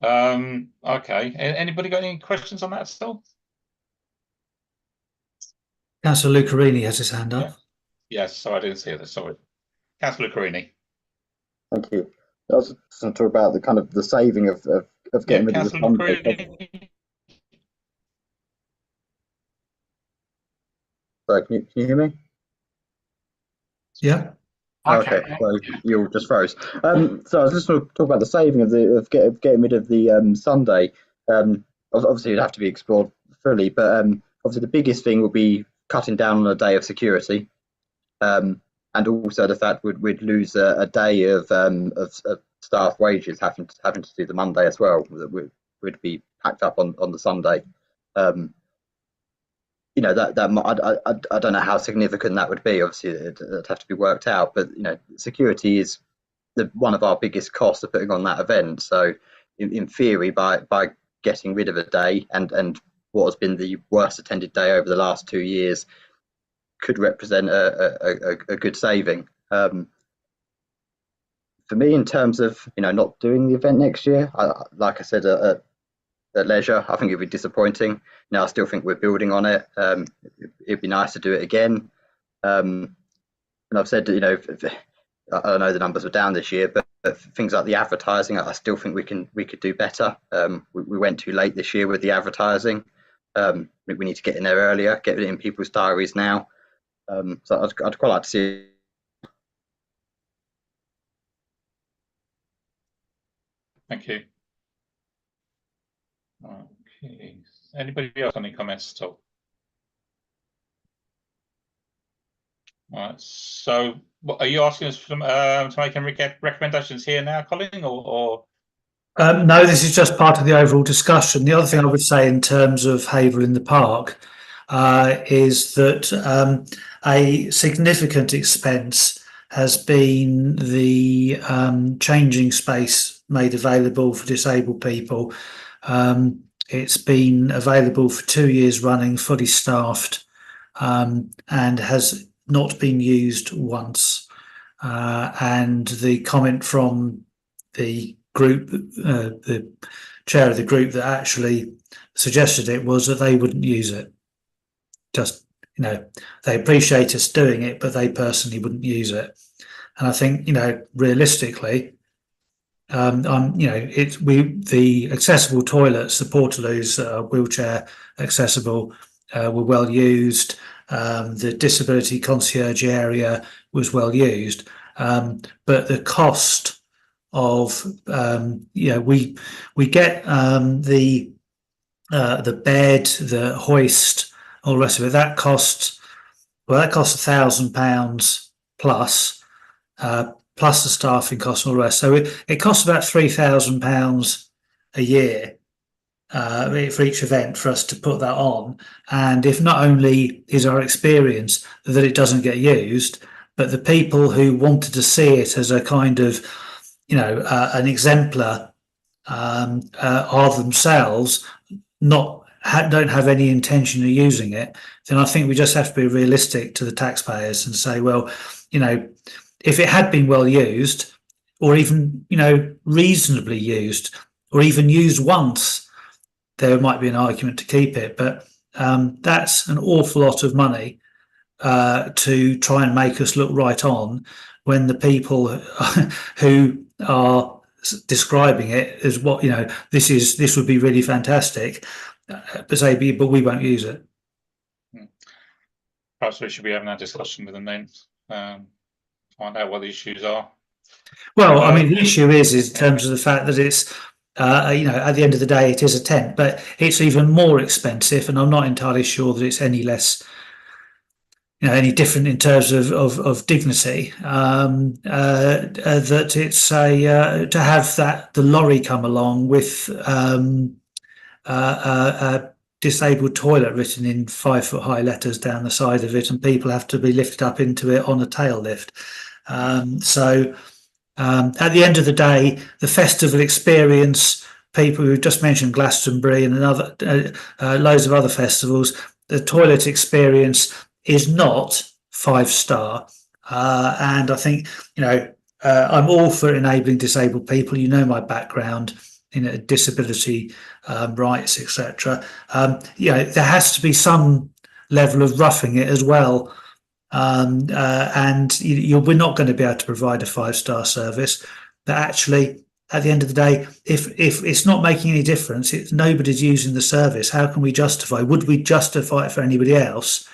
Okay. Anybody got any questions on that still? Councillor Lucarini has his hand up. Yes, so I didn't see it. Sorry. Councillor Lucarini. Thank you. I was going to talk about the kind of the saving of getting rid of the Lucarini. Sorry, can you hear me? Yeah. Okay, so you just froze. So I was just going to talk about the saving of getting rid of the Sunday. Obviously, it'd have to be explored fully, but obviously the biggest thing would be cutting down on a day of security, and also the fact we'd lose a day of staff wages having to do the Monday as well. That would be packed up on the Sunday. I don't know how significant that would be. Obviously, it'd have to be worked out. But security is one of our biggest costs of putting on that event. So, in theory, by getting rid of a day and what has been the worst attended day over the last 2 years, could represent a good saving. For me, in terms of not doing the event next year, like I said, at leisure, I think it'd be disappointing. I still think we're building on it. It'd be nice to do it again. And I've said that I know the numbers were down this year, but things like the advertising, I still think we could do better. We went too late this year with the advertising. We need to get in there earlier, get it in people's diaries now. So I'd quite like to see. Thank you. Okay. Anybody else any comments at all? All right. So, are you asking us to make any recommendations here now, Colin, or? No, this is just part of the overall discussion. The other thing I would say in terms of Haverhill in the Park is that a significant expense has been the changing space made available for disabled people. It's been available for 2 years running, fully staffed, and has not been used once. And the comment from the group, the chair of the group that actually suggested it, was that they wouldn't use it. Just, they appreciate us doing it, but they personally wouldn't use it. And I think, realistically, the accessible toilets, the portaloos that are wheelchair accessible, were well used. The disability concierge area was well used, but the cost of we get the bed, the hoist, all the rest of it. That costs £1,000 plus. Plus the staffing costs and all the rest. So it costs about £3,000 a year for each event for us to put that on. And if not only is our experience that it doesn't get used, but the people who wanted to see it as a kind of, an exemplar of themselves, don't have any intention of using it, then I think we just have to be realistic to the taxpayers and say, well, if it had been well used, or even reasonably used, or even used once, there might be an argument to keep it, but that's an awful lot of money to try and make us look right on, when the people who are describing it as what, you know, this would be really fantastic, but we won't use it. Perhaps we should be having that discussion with them then. Find out what the issues are. Well, I mean, the issue is in terms of the fact that it's, you know, at the end of the day, it is a tent, but it's even more expensive, and I'm not entirely sure that it's any less, you know, any different in terms of dignity. That it's to have the lorry come along with a disabled toilet written in 5-foot high letters down the side of it, and people have to be lifted up into it on a tail lift. So at the end of the day, the festival experience, people who just mentioned Glastonbury and another loads of other festivals, the toilet experience is not 5-star. And I think, you know, I'm all for enabling disabled people. You know my background in disability rights, etc. You know, there has to be some level of roughing it as well. And we're not going to be able to provide a 5-star service. But actually, at the end of the day, if it's not making any difference, nobody's using the service. How can we justify? Would we justify it for anybody else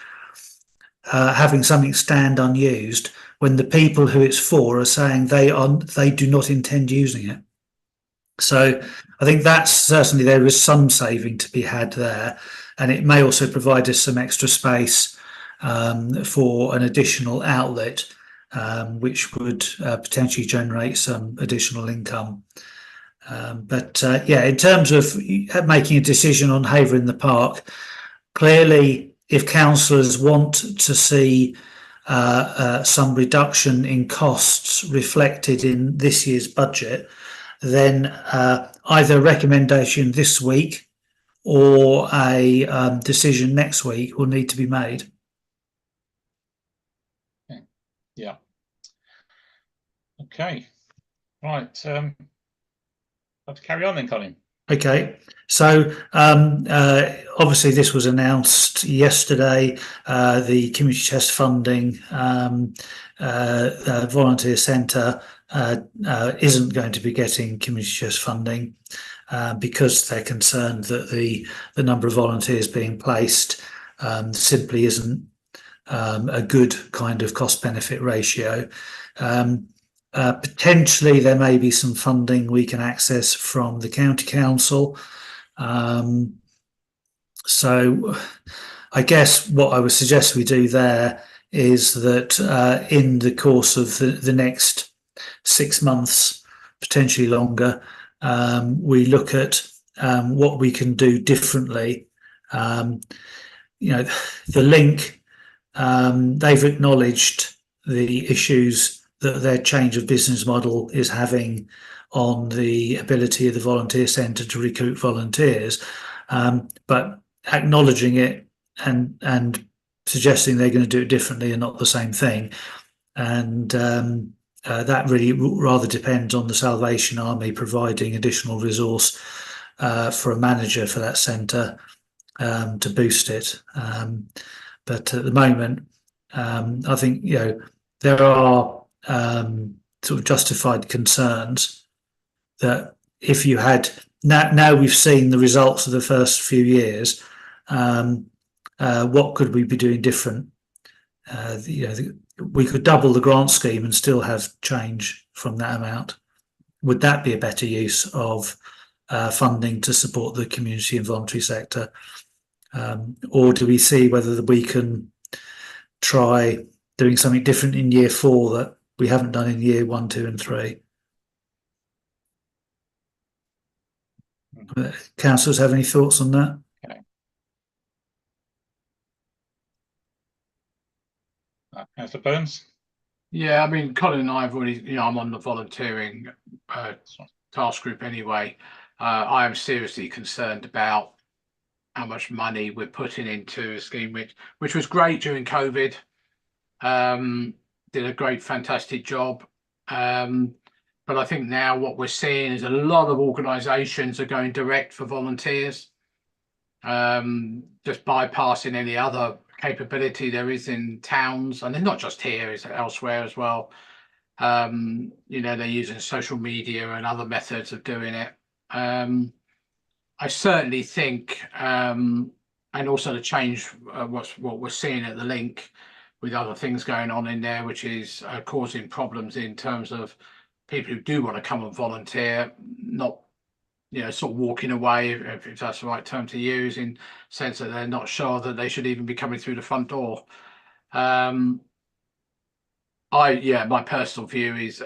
having something stand unused when the people who it's for are saying they do not intend using it? So I think that's certainly, there is some saving to be had there, and it may also provide us some extra space for an additional outlet, which would potentially generate some additional income. But yeah, in terms of making a decision on Haverhill in the Park, clearly, if councillors want to see some reduction in costs reflected in this year's budget, then either a recommendation this week or a decision next week will need to be made. Yeah. Okay. Right. Have to carry on then, Colin. Okay, so obviously this was announced yesterday. The community chest funding volunteer centre isn't going to be getting community chest funding because they're concerned that the number of volunteers being placed simply isn't a good kind of cost benefit ratio. Potentially there may be some funding we can access from the county council. So I guess what I would suggest we do there is that in the course of the next 6 months, potentially longer, we look at what we can do differently. You know, the link, they've acknowledged the issues that their change of business model is having on the ability of the volunteer centre to recruit volunteers, but acknowledging it and suggesting they're going to do it differently and not the same thing. And that really rather depends on the Salvation Army providing additional resource for a manager for that centre to boost it. But at the moment, I think, you know, there are sort of justified concerns that if you had now we've seen the results of the first few years, what could we be doing different? You know, we could double the grant scheme and still have change from that amount. Would that be a better use of funding to support the community and voluntary sector? Or do we see whether we can try doing something different in year 4 that we haven't done in year 1, 2 and 3? Councillors have any thoughts on that? Okay. Councillor Burns? Yeah, I mean, Colin and I have already, you know, I'm on the volunteering task group anyway. I am seriously concerned about how much money we're putting into a scheme which was great during COVID. Did a great, fantastic job. But I think now what we're seeing is a lot of organisations are going direct for volunteers. just bypassing any other capability there is in towns, and they're not just here, it's elsewhere as well. You know, they're using social media and other methods of doing it. I certainly think, and also to change what we're seeing at the link with other things going on in there, which is causing problems in terms of people who do want to come and volunteer, not, you know, sort of walking away, if that's the right term to use, in sense that they're not sure that they should even be coming through the front door. My personal view is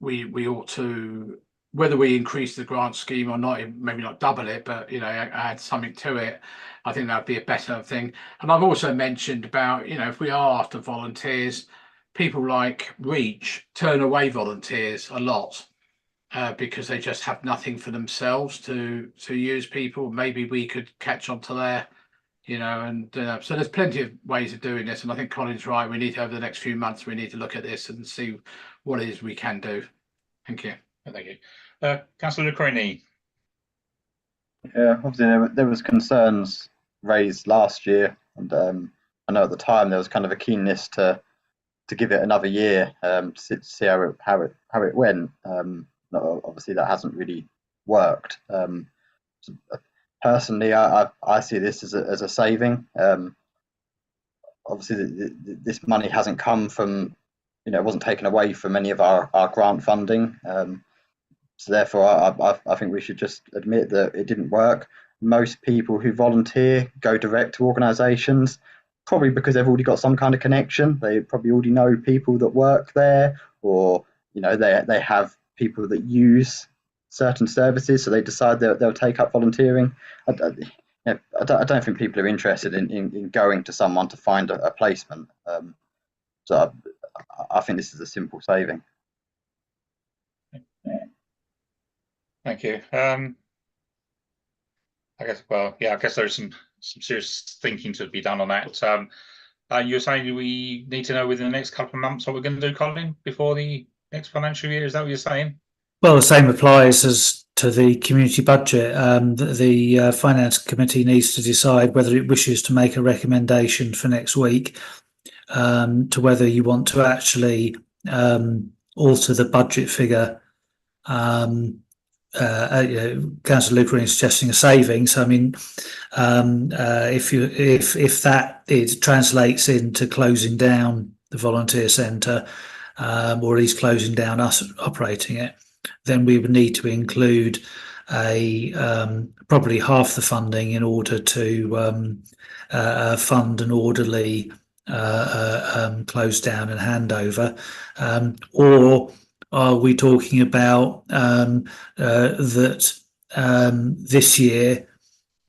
we ought to, whether we increase the grant scheme or not, maybe not double it, but, you know, add something to it. I think that'd be a better thing. And I've also mentioned about, you know, if we are after volunteers, people like Reach turn away volunteers a lot because they just have nothing for themselves to use people. Maybe we could catch on to there, you know, and so there's plenty of ways of doing this. And I think Colin's right. We need to, over the next few months, we need to look at this and see what it is we can do. Thank you. Thank you. Councillor Lucrini. Yeah, obviously there was concerns raised last year, and I know at the time there was kind of a keenness to give it another year, to see how it went. Obviously that hasn't really worked. Personally, I see this as a saving. Obviously, this money hasn't come from, you know, it wasn't taken away from any of our grant funding. So therefore, I think we should just admit that it didn't work. Most people who volunteer go direct to organisations, probably because they've already got some kind of connection. They probably already know people that work there, or, you know, they have people that use certain services, so they decide they'll take up volunteering. I don't think people are interested in going to someone to find a placement. So I think this is a simple saving. Thank you. I guess there's some serious thinking to be done on that. You're saying we need to know within the next couple of months what we're going to do, Colin, before the next financial year? Is that what you're saying? Well, the same applies as to the community budget. The Finance Committee needs to decide whether it wishes to make a recommendation for next week to whether you want to actually alter the budget figure. Councillor Lucrini is suggesting a savings. I mean, if that it translates into closing down the volunteer centre, or at least closing down us operating it, then we would need to include probably half the funding in order to fund an orderly close down and handover, or are we talking about that this year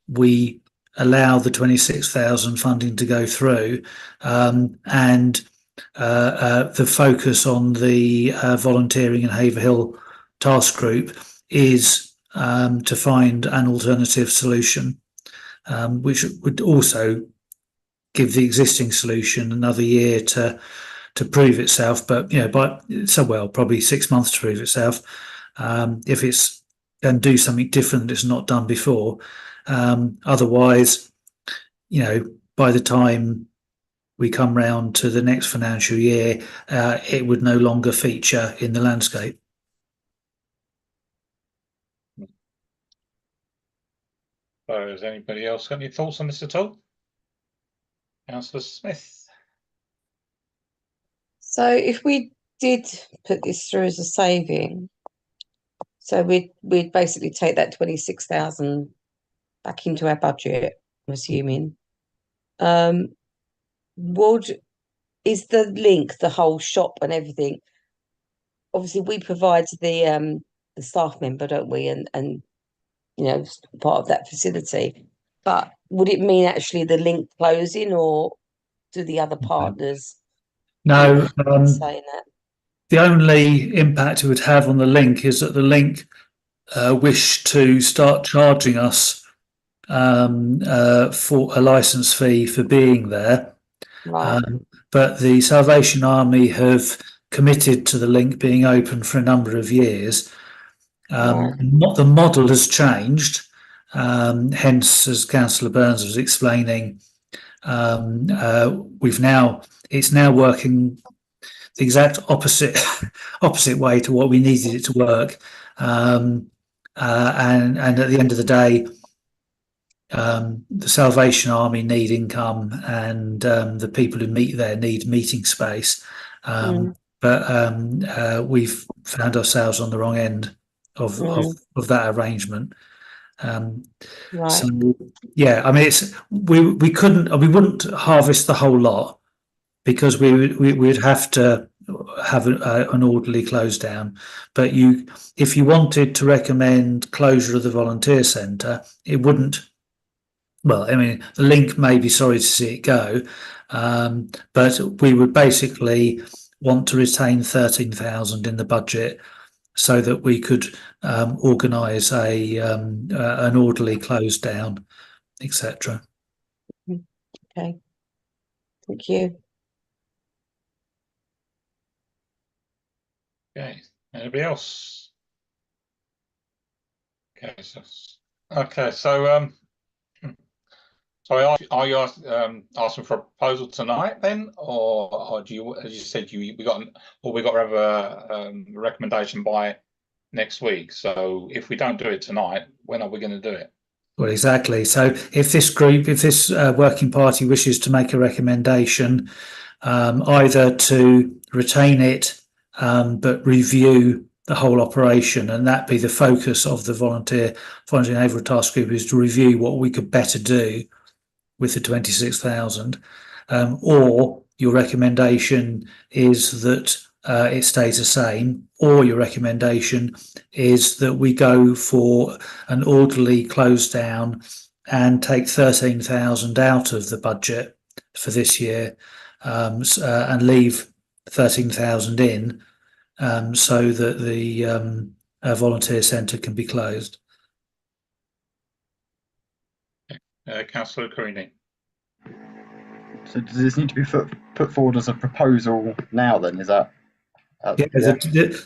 we allow the 26,000 funding to go through, and the focus on the volunteering in Haverhill task group is to find an alternative solution, which would also give the existing solution another year to prove itself, but, you know, probably 6 months to prove itself, if it's going to do something different that it's not done before. Otherwise, you know, by the time we come round to the next financial year, it would no longer feature in the landscape. So has anybody else got any thoughts on this at all? Councillor Smith. So if we did put this through as a saving, so we'd basically take that 26,000 back into our budget, I'm assuming. Is the link, the whole shop and everything? Obviously, we provide the staff member, don't we? And you know, part of that facility. But would it mean actually the link closing, or do the other partners? No, saying that? The only impact it would have on the link is that the link wish to start charging us for a licence fee for being there. Right. But the Salvation Army have committed to the link being open for a number of years. Right. The model has changed. Hence, as Councillor Burns was explaining, it's now working the exact opposite way to what we needed it to work. And at the end of the day, the Salvation Army need income, and the people who meet there need meeting space. But we've found ourselves on the wrong end of that arrangement. Right. So yeah, I mean, we wouldn't harvest the whole lot, because we'd have to have an orderly close down. But if you wanted to recommend closure of the volunteer centre, it wouldn't. Well, I mean, the link may be sorry to see it go, but we would basically want to retain 13,000 in the budget so that we could organise an orderly close down, etc. Okay. Thank you. Okay. Anybody else? Okay. So are you asking for a proposal tonight then, or do you, as you said, we got to have a recommendation by next week? So if we don't do it tonight, when are we going to do it? Well, exactly. So if this working party wishes to make a recommendation, either to retain it but review the whole operation, and that be the focus of the volunteer Haverhill task group, is to review what we could better do with the 26,000, or your recommendation is that it stays the same, or your recommendation is that we go for an orderly close down and take 13,000 out of the budget for this year, and leave 13,000 in, so that the volunteer centre can be closed. Councillor Carini. So does this need to be put forward as a proposal now then? Is that?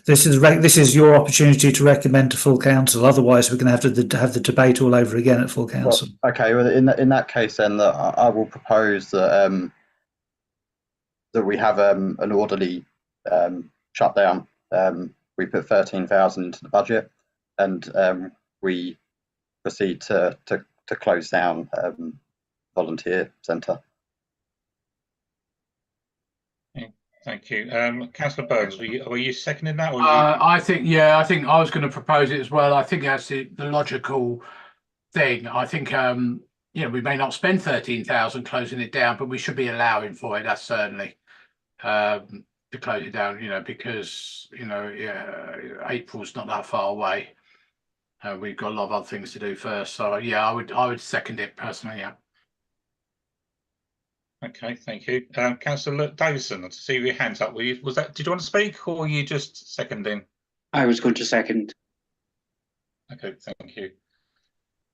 This is your opportunity to recommend to full council. Otherwise, we're going to have the debate all over again at full council. Well, okay. Well, in that case, then I will propose that that we have an orderly shutdown. We put 13,000 into the budget, and we proceed to close down volunteer centre. Thank you. Councillor Burns, were you seconding that? Or I think I was going to propose it as well. I think that's the logical thing. I think we may not spend 13,000 closing it down, but we should be allowing for it. That's certainly to close it down. Because April's not that far away. We've got a lot of other things to do first. So yeah, I would second it personally. Yeah. Okay, thank you. Councillor Davison, to see your hands up. Did you want to speak, or were you just seconding? I was going to second. Okay, thank you.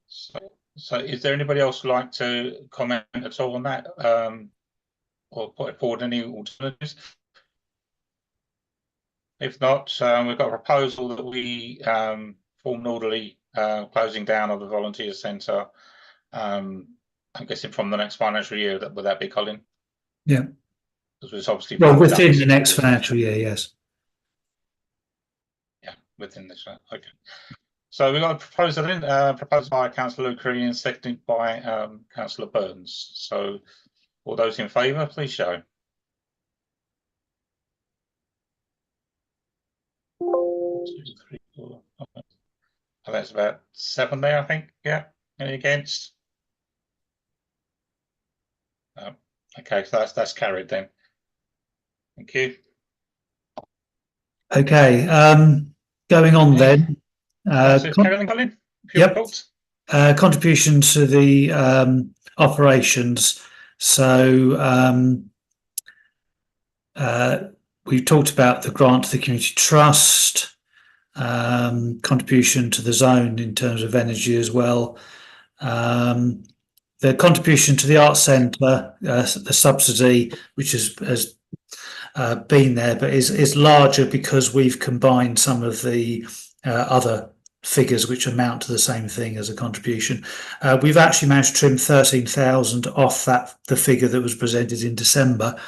So is there anybody else who'd like to comment at all on that, or put forward any alternatives? If not, we've got a proposal that we form an orderly closing down of the volunteer centre. I'm guessing from the next financial year. Would that be, Colin? Yeah. Because it's obviously within the next financial year, yes. Yeah, within this one. Okay. So we've got a proposal proposed by Councillor Carini and seconded by Councillor Burns. So all those in favour, please show. Two, three, four, five. Oh, that's about 7 there, I think. Yeah. Any against? Okay, so that's carried then. Thank you. Okay, going on then. Colin? Yep. Contribution to the operations. So we talked about the grant to the community trust, contribution to the zone in terms of energy as well. The contribution to the Arts Centre, the subsidy, which has been there, but is larger because we've combined some of the other figures which amount to the same thing as a contribution. We've actually managed to trim 13,000 off the figure that was presented in December,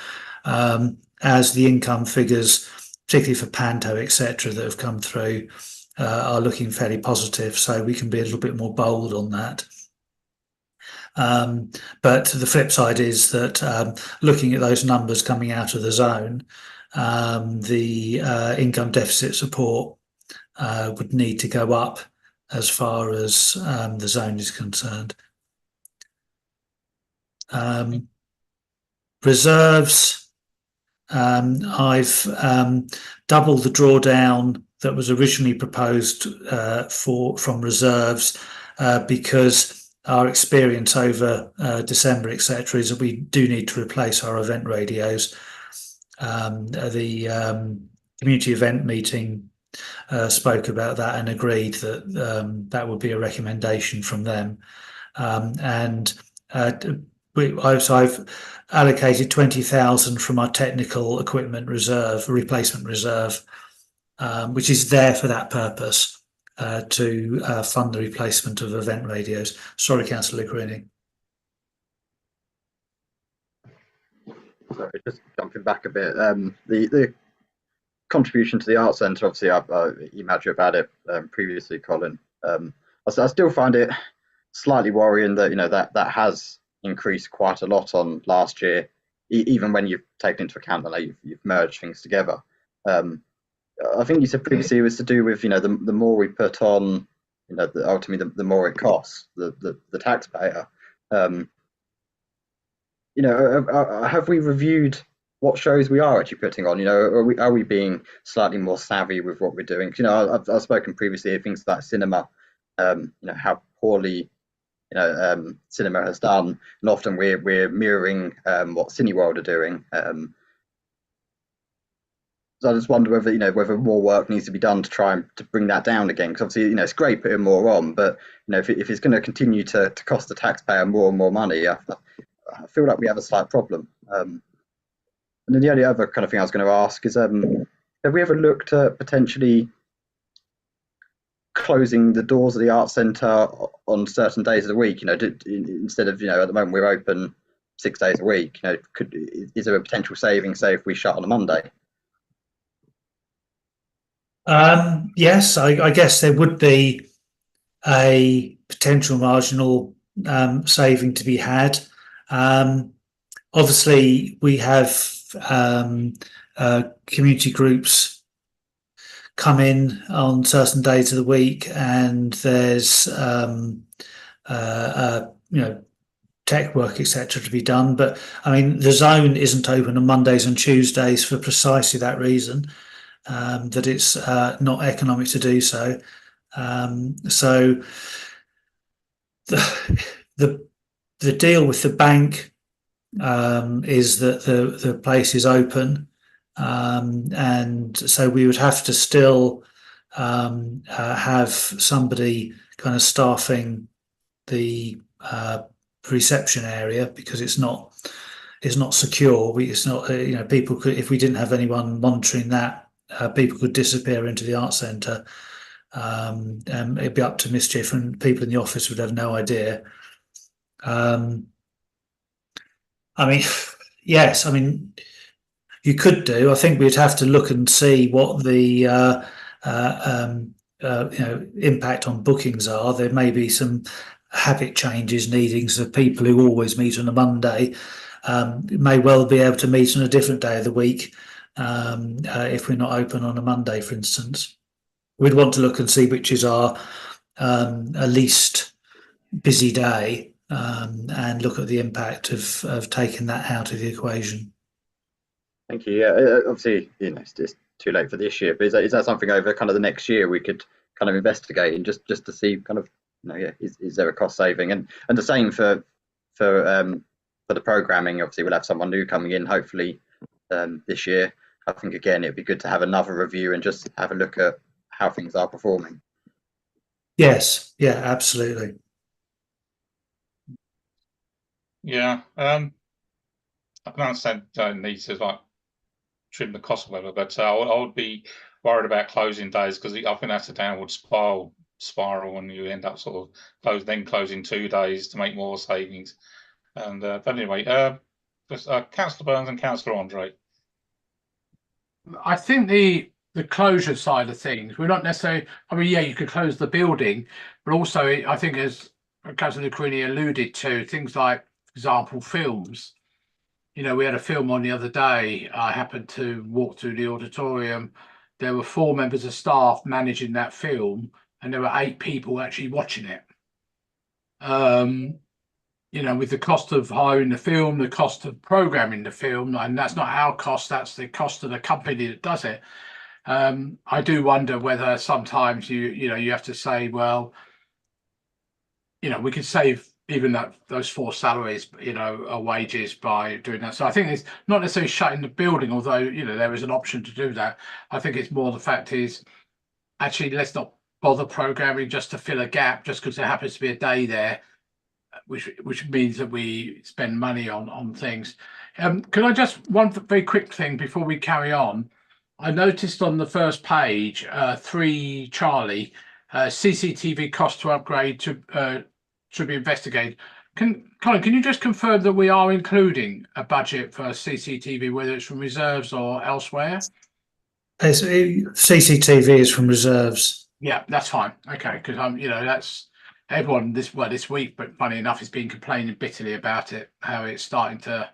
as the income figures, particularly for Panto, etc., that have come through, are looking fairly positive. So we can be a little bit more bold on that. But the flip side is that looking at those numbers coming out of the zone, the income deficit support would need to go up as far as the zone is concerned. Reserves, I've doubled the drawdown that was originally proposed from reserves, because our experience over December, etc., is that we do need to replace our event radios. The community event meeting spoke about that and agreed that that would be a recommendation from them. So I've allocated 20,000 from our technical equipment reserve, replacement reserve, which is there for that purpose, to fund the replacement of event radios. Sorry, Councillor Luccarini. Sorry, just jumping back a bit. The contribution to the Arts Centre, obviously, I emailed you about it previously, Colin. I still find it slightly worrying that that has increased quite a lot on last year, even when you've taken into account that you've merged things together. I think you said previously it was to do with the more we put on, ultimately the more it costs the taxpayer. Have we reviewed what shows we are actually putting on? Are we being slightly more savvy with what we're doing? I've spoken previously of things like cinema, how poorly cinema has done, and often we're mirroring what Cineworld are doing. So I just wonder whether more work needs to be done to try to bring that down again. Because obviously, it's great putting more on, but if it's going to continue to cost the taxpayer more and more money, I feel like we have a slight problem. And then the only other kind of thing I was going to ask is, have we ever looked at potentially closing the doors of the Arts Centre on certain days of the week? Instead of at the moment we're open 6 days a week. Is there a potential saving, say, if we shut on a Monday? Yes, I guess there would be a potential marginal saving to be had. Obviously, we have community groups come in on certain days of the week, and there's tech work, etc., to be done. But I mean, the zone isn't open on Mondays and Tuesdays for precisely that reason. That it's not economic to do so. So the deal with the bank is that the place is open, and so we would have to still have somebody kind of staffing the reception area, because it's not secure. It's not people could, if we didn't have anyone monitoring that, people could disappear into the Arts Centre. It'd be up to mischief, and people in the office would have no idea. I mean, yes, I mean, you could do. I think we'd have to look and see what the impact on bookings are. There may be some habit changes needing, so people who always meet on a Monday may well be able to meet on a different day of the week. If we're not open on a Monday, for instance, we'd want to look and see which is our least busy day, and look at the impact of taking that out of the equation. Thank you. Yeah, obviously, it's just too late for this year. But is that something over kind of the next year we could kind of investigate, and just to see kind of is there a cost saving, and the same for the programming. Obviously, we'll have someone new coming in hopefully this year. I think again it'd be good to have another review and just have a look at how things are performing. Yes, yeah, absolutely. Yeah, I can understand needs to trim the cost or whatever, but I would be worried about closing days, because I think that's a downward spiral spiral, and you end up sort of closing 2 days to make more savings. And but anyway, Councillor Burns and Councillor Andre. I think the closure side of things, we're not necessarily. I mean, yeah, you could close the building, but also I think, as Councillor Creaney alluded to, things like, for example, films. You know, we had a film on the other day. I happened to walk through the auditorium. There were 4 members of staff managing that film, and there were 8 people actually watching it. You know, with the cost of hiring the film, the cost of programming the film, and that's not our cost, that's the cost of the company that does it. I do wonder whether sometimes you have to say, well, you know, we could save even those 4 salaries, you know, or wages by doing that. So I think it's not necessarily shutting the building, although, you know, there is an option to do that. I think it's more the fact is, actually, let's not bother programming just to fill a gap just because there happens to be a day there, which means that we spend money on things. Can I just, one very quick thing before we carry on? I noticed on the first page, 3 Charlie, CCTV cost to upgrade to should be investigated. Colin, can you just confirm that we are including a budget for CCTV, whether it's from reserves or elsewhere? CCTV is from reserves. Yeah, that's fine. Okay, because you know, that's everyone this week, but funny enough, has been complaining bitterly about it, how it's starting to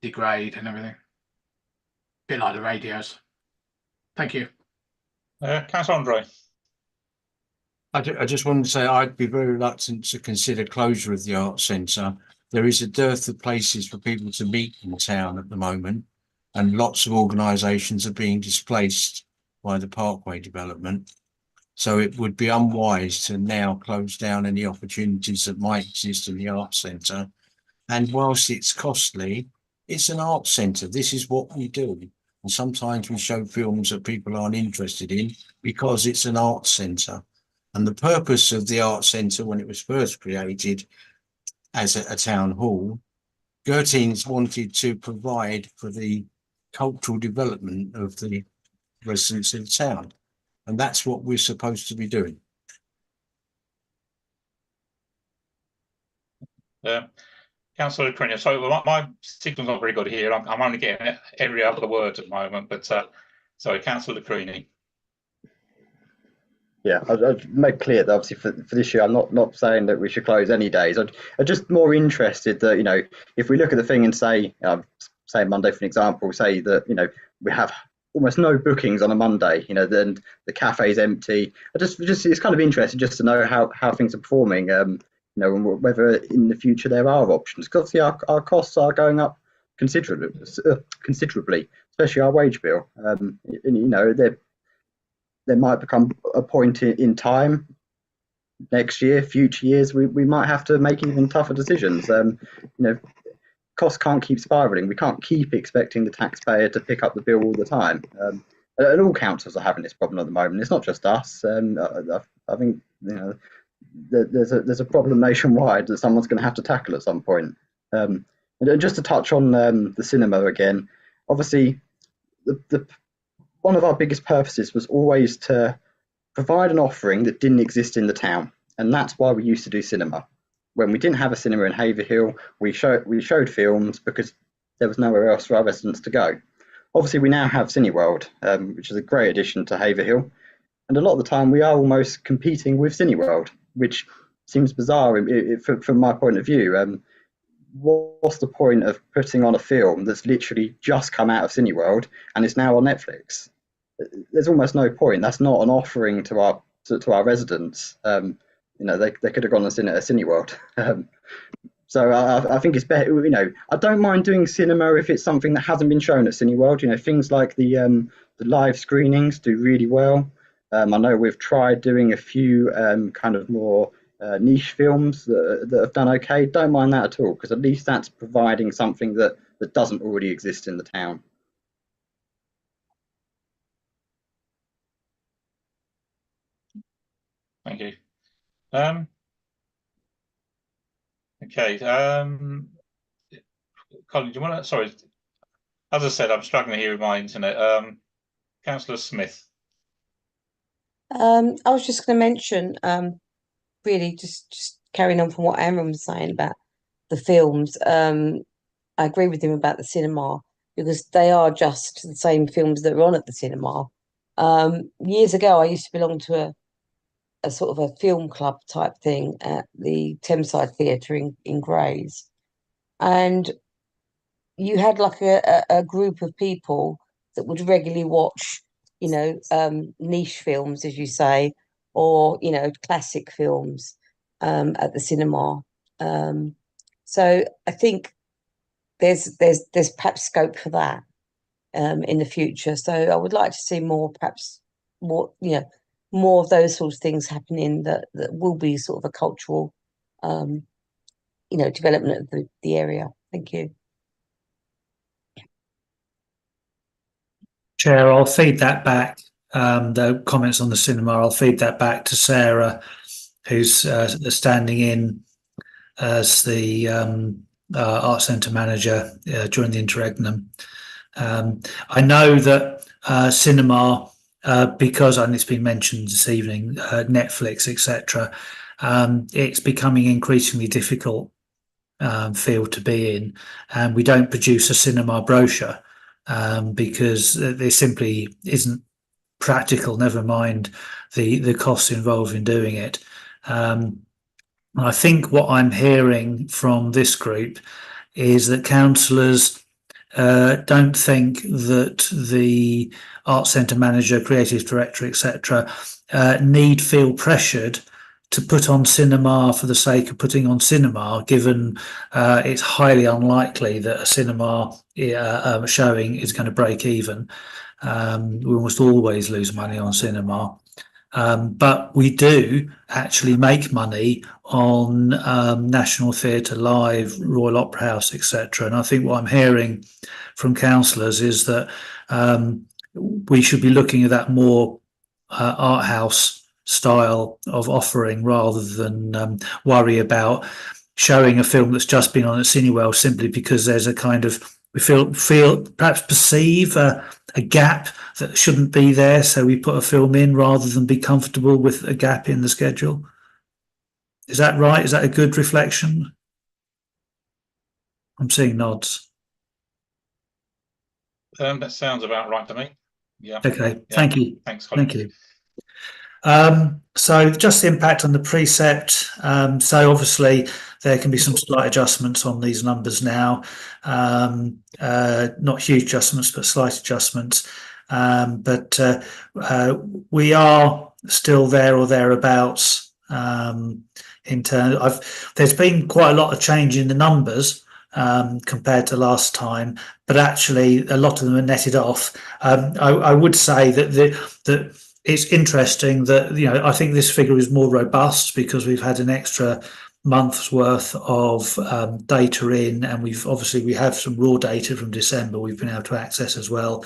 degrade and everything. Bit like the radios. Thank you. Councillor Andre. I just wanted to say I'd be very reluctant to consider closure of the Arts Centre. There is a dearth of places for people to meet in town at the moment, and lots of organisations are being displaced by the Parkway development. So it would be unwise to now close down any opportunities that might exist in the Arts Centre. And whilst it's costly, it's an arts centre. This is what we do. And sometimes we show films that people aren't interested in because it's an arts centre. And the purpose of the Arts Centre, when it was first created as a town hall, Gertines wanted to provide for the cultural development of the residents of the town. And that's what we're supposed to be doing. Councillor Creaney. So my signal's not very good here. I'm only getting every other word at the moment, but sorry, Councillor Creaney. Yeah, I'd make clear that obviously for this year, I'm not saying that we should close any days. I'm just more interested that, you know, if we look at the thing and say, say Monday for an example, say that, you know, we have almost no bookings on a Monday, you know, then the cafe's empty. Just it's kind of interesting just to know how things are performing, you know, and whether in the future there are options. Because obviously our costs are going up considerably, especially our wage bill. And, you know, there might become a point in time next year, future years, we might have to make even tougher decisions. You know, costs can't keep spiraling. We can't keep expecting the taxpayer to pick up the bill all the time. And all councils are having this problem at the moment. It's not just us. I think, you know, there's a problem nationwide that someone's going to have to tackle at some point. And just to touch on the cinema again, obviously one of our biggest purposes was always to provide an offering that didn't exist in the town, and that's why we used to do cinema. When we didn't have a cinema in Haverhill, we showed films because there was nowhere else for our residents to go. Obviously, we now have Cineworld, which is a great addition to Haverhill, and a lot of the time we are almost competing with Cineworld, which seems bizarre from my point of view. What's the point of putting on a film that's literally just come out of Cineworld and is now on Netflix? There's almost no point. That's not an offering to our residents. You know, they could have gone and seen it at Cineworld. So I think it's better. You know, I don't mind doing cinema if it's something that hasn't been shown at Cineworld. You know, things like the live screenings do really well. I know we've tried doing a few kind of more niche films that have done okay. Don't mind that at all, because at least that's providing something that doesn't already exist in the town. Thank you. Okay. Colin, do you want to? Sorry, as I said, I'm struggling here with my internet. Councillor Smith. I was just going to mention, really just carrying on from what Aaron was saying about the films. I agree with him about the cinema because they are just the same films that are on at the cinema. Years ago, I used to belong to a sort of a film club type thing at the Thameside Theatre in Grays, and you had like a group of people that would regularly watch, niche films, as you say, or classic films at the cinema. So I think there's perhaps scope for that in the future. So I would like to see more, perhaps more, more of those sorts of things happening that will be sort of a cultural, development of the area. Thank you. Chair, I'll feed that back. The comments on the cinema, I'll feed that back to Sarah, who's standing in as the Art Centre manager during the interregnum. I know that cinema, because, and it's been mentioned this evening, Netflix, etc., it's becoming increasingly difficult field to be in, and we don't produce a cinema brochure because there simply isn't practical, never mind the costs involved in doing it. I think what I'm hearing from this group is that councillors don't think that the Arts Centre manager, creative director, etc., need feel pressured to put on cinema for the sake of putting on cinema, given it's highly unlikely that a cinema showing is going to break even. We almost always lose money on cinema. But we do actually make money on National Theatre Live, Royal Opera House, etc. And I think what I'm hearing from councillors is that we should be looking at that more art house style of offering rather than worry about showing a film that's just been on at Cineworld simply because there's a kind of, we feel perhaps perceive a gap that shouldn't be there, so we put a film in rather than be comfortable with a gap in the schedule. Is that right? Is that a good reflection? I'm seeing nods. That sounds about right to me. Yeah. Okay. Yeah. Thank you. Thanks, Colin. Thank you. So just the impact on the precept. So obviously there can be some slight adjustments on these numbers now. Not huge adjustments, but slight adjustments. But we are still there or thereabouts in terms of, there's been quite a lot of change in the numbers compared to last time, but actually a lot of them are netted off. I would say that it's interesting that, I think this figure is more robust because we've had an extra month's worth of data in, and we have some raw data from December we've been able to access as well.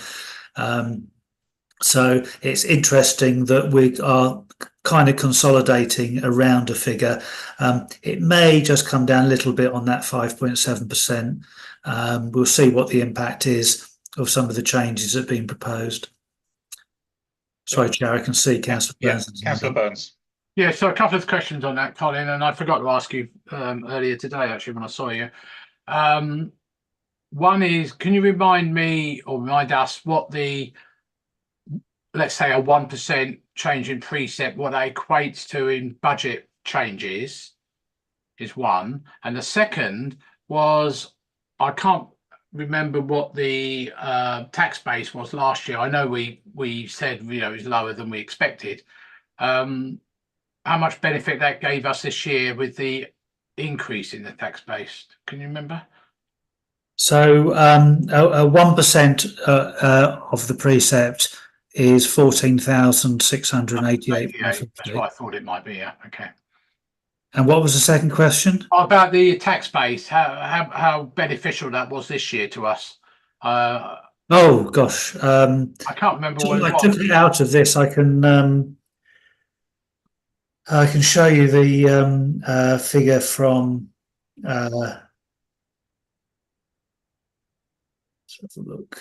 So it's interesting that we are kind of consolidating around a figure. It may just come down a little bit on that 5.7%. We'll see what the impact is of some of the changes that have been proposed. Sorry, Chair, I can see Councillor Burns. Yeah, Councillor Burns. Yeah, so a couple of questions on that, Colin, and I forgot to ask you earlier today, actually, when I saw you. One is, can you remind me or remind us what the, let's say, a 1% change in precept, what that equates to in budget changes, is one. And the second was, I can't remember what the tax base was last year. I know we said, it was lower than we expected. How much benefit that gave us this year with the increase in the tax base? Can you remember? So a 1% of the precept is 14,688. That's what I thought it might be. Yeah. Okay. And what was the second question? About the tax base, how beneficial that was this year to us. Oh gosh, I can't remember what it was. I took it out of this. I can show you the figure from. Let's have a look.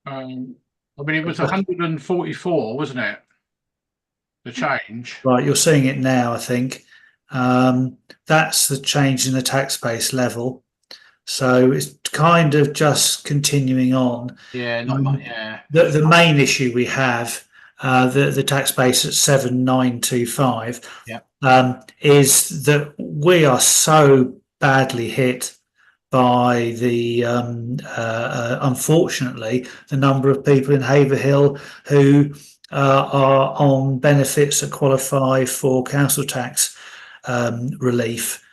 I mean, it was 144, wasn't it? The change. Right, you're seeing it now, I think. That's the change in the tax base level. So it's kind of just continuing on. Yeah, not much. Yeah. The main issue we have, the tax base at 7925, Yeah. is that we are so badly hit by the unfortunately the number of people in Haverhill who are on benefits that qualify for council tax relief.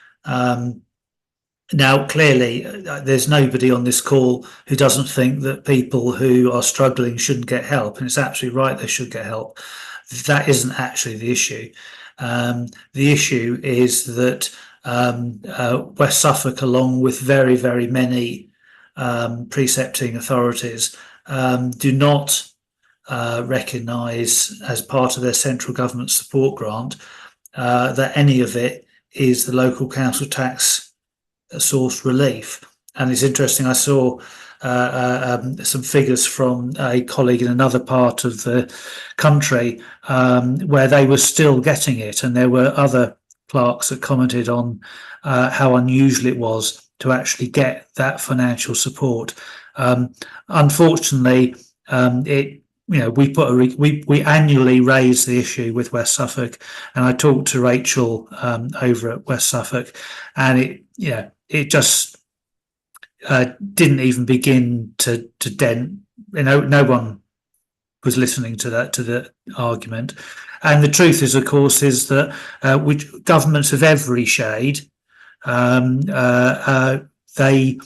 Now, clearly, there's nobody on this call who doesn't think that people who are struggling shouldn't get help, and it's absolutely right they should get help. That isn't actually the issue. The issue is that West Suffolk, along with very, very many precepting authorities, do not recognise as part of their central government support grant that any of it is the local council tax source relief. And it's interesting, I saw some figures from a colleague in another part of the country where they were still getting it, and there were other clerks that commented on how unusual it was to actually get that financial support. Unfortunately, we annually raise the issue with West Suffolk, and I talked to Rachel over at West Suffolk, and it just didn't even begin to dent. No one was listening to the argument. And the truth is, of course, is that which governments of every shade, they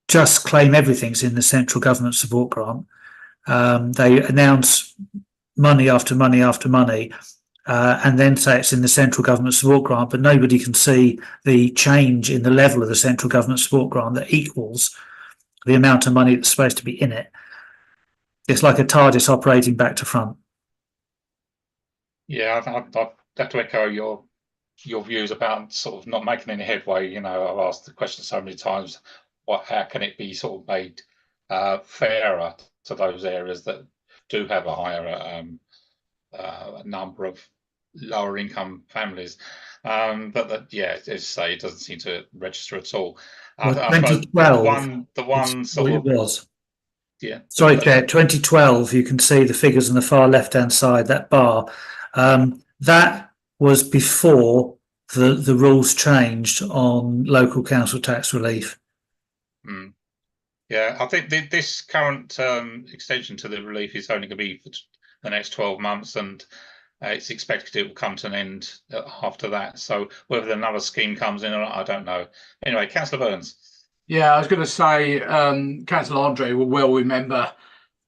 just claim everything's in the central government support grant. They announce money after money after money, and then say it's in the central government support grant, but nobody can see the change in the level of the central government support grant that equals the amount of money that's supposed to be in it. It's like a TARDIS operating back to front. Yeah, I'd have to echo your views about sort of not making any headway. I've asked the question so many times, how can it be sort of made fairer to those areas that do have a higher number of lower income families, but as you say, it doesn't seem to register at all. Well, 2012, the one sort it of was. Yeah. Sorry, Chair. 2012. You can see the figures on the far left-hand side. That bar, that was before the rules changed on local council tax relief. Yeah, I think this current extension to the relief is only going to be for the next 12 months, and it's expected it will come to an end after that. So whether another scheme comes in or not, I don't know. Anyway, Councillor Burns. Yeah, I was going to say, Councillor Andre will well remember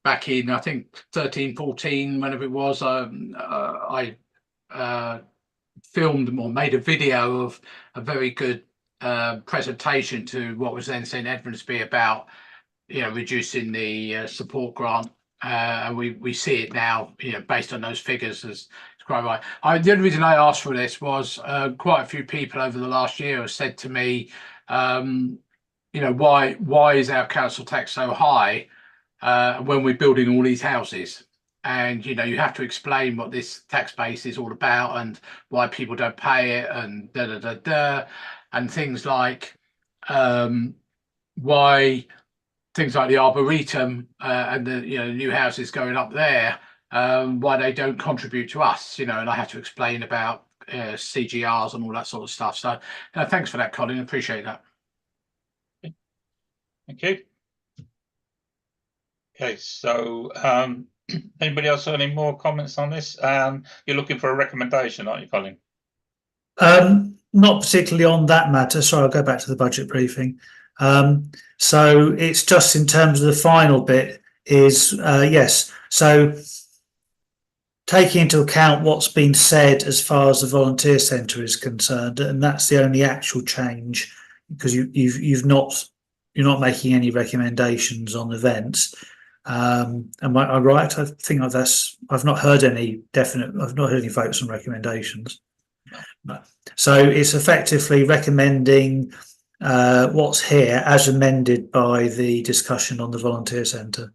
back in, I think, 13, 14, whenever it was, I filmed or made a video of a very good presentation to what was then St Edmundsby about reducing the support grant, and we see it now based on those figures as quite right. The only reason I asked for this was quite a few people over the last year have said to me, why is our council tax so high when we're building all these houses? And you have to explain what this tax base is all about and why people don't pay it, and and things like why things like the Arboretum and the new houses going up there, why they don't contribute to us, and I have to explain about CGRs and all that sort of stuff. So thanks for that, Colin. Appreciate that. Thank you. Okay, so anybody else have any more comments on this? You're looking for a recommendation, aren't you, Colin? Not particularly on that matter. Sorry, I'll go back to the budget briefing. So it's just in terms of the final bit is yes. So taking into account what's been said as far as the volunteer centre is concerned, and that's the only actual change, because you're not making any recommendations on events. Am I right? I think I've not heard any votes on recommendations. No. So it's effectively recommending what's here as amended by the discussion on the volunteer centre.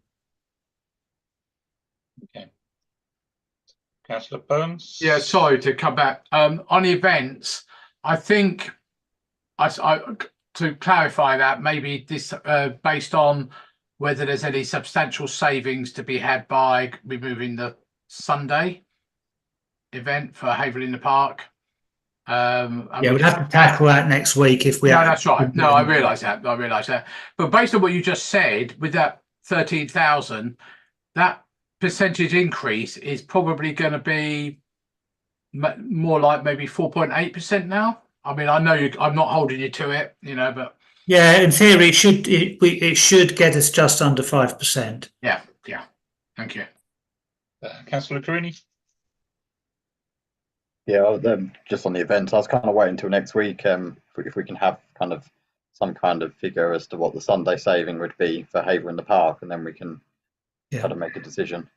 Councillor Burns. Yeah, sorry to come back. On events, I think to clarify that, maybe this based on whether there's any substantial savings to be had by removing the Sunday event for Haverhill in the Park. Yeah, we'd have to tackle that next week if we. No, that's right. No, I realise that. But based on what you just said, with that 13,000, that percentage increase is probably going to be more like maybe 4.8% now. I mean, I know I'm not holding you to it, but yeah, in theory, it should get us just under 5%. Yeah. Thank you. Councillor Carini. Yeah, just on the events, I was kind of waiting until next week. If we can have kind of some kind of figure as to what the Sunday saving would be for Haverhill in the Park, and then we can kind of make a decision.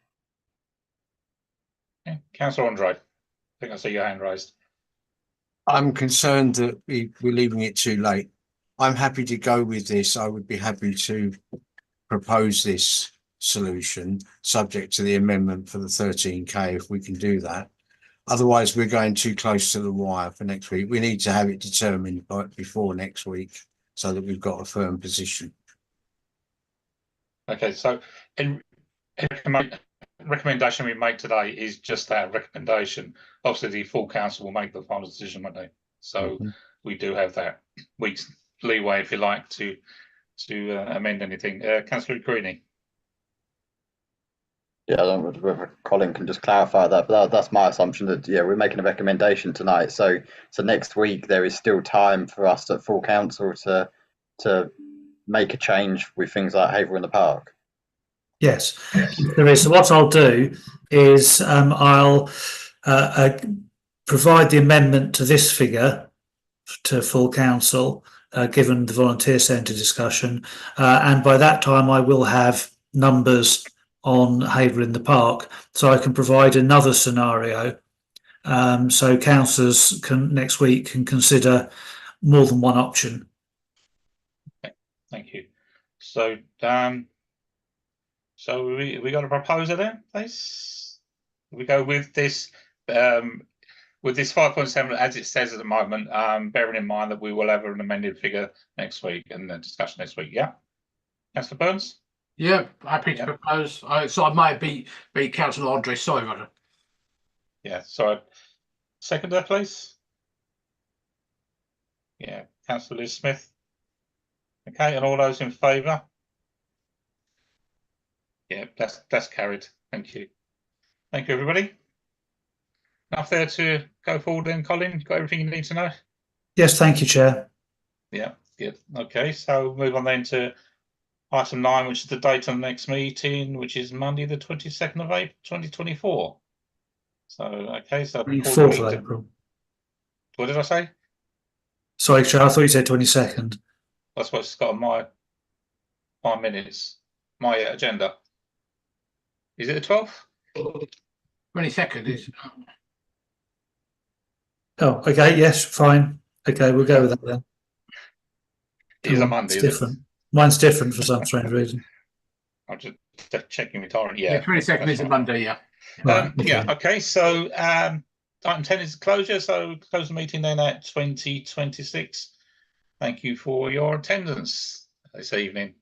Okay. Councillor Andre, I think I see your hand raised. I'm concerned that we're leaving it too late. I'm happy to go with this. I would be happy to propose this solution subject to the amendment for the 13K if we can do that. Otherwise, we're going too close to the wire for next week. We need to have it determined before next week so that we've got a firm position. Okay, so in recommendation we make today is just that recommendation. Obviously, the full council will make the final decision, won't they? So we do have that week's leeway, if you like, to amend anything. Councillor Carini. Yeah, I don't know whether Colin can just clarify that, but that's my assumption that we're making a recommendation tonight. So next week there is still time for us at full council to make a change with things like Haverhill in the Park. Yes, there is. So what I'll do is I'll provide the amendment to this figure to full council, given the volunteer centre discussion, and by that time I will have numbers on Haverhill in the Park, so I can provide another scenario. So councillors can next week can consider more than one option. Okay, thank you. So so we got a proposal there, please. We go with this 5.7 as it says at the moment, bearing in mind that we will have an amended figure next week and the discussion next week. Yeah, Councillor Burns. Yeah, happy to propose. So I might beat Councillor Andre. Sorry, Roger. Yeah, so seconder, please. Yeah, Councillor Liz Smith. Okay, and all those in favour? Yeah, that's carried. Thank you. Thank you, everybody. Enough there to go forward then, Colin? Got everything you need to know? Yes, thank you, Chair. Yeah, good. Okay, so we'll move on then to item 9, which is the date on the next meeting, which is Monday, the 22nd of April, 2024. So, okay, so 4th of April. What did I say? Sorry, Chair, I thought you said 22nd. That's what's got on my minutes, my agenda. Is it the 12th? 22nd is. Oh, okay, yes, fine. Okay, we'll go with that then. It is a Monday. It's different. Mine's different for some strange reason. I'm just checking my torrent. Yeah, 22nd is a Monday. Yeah. Right, Yeah. Okay. So item 10 is closure. So close the meeting then at 20:26. Thank you for your attendance this evening.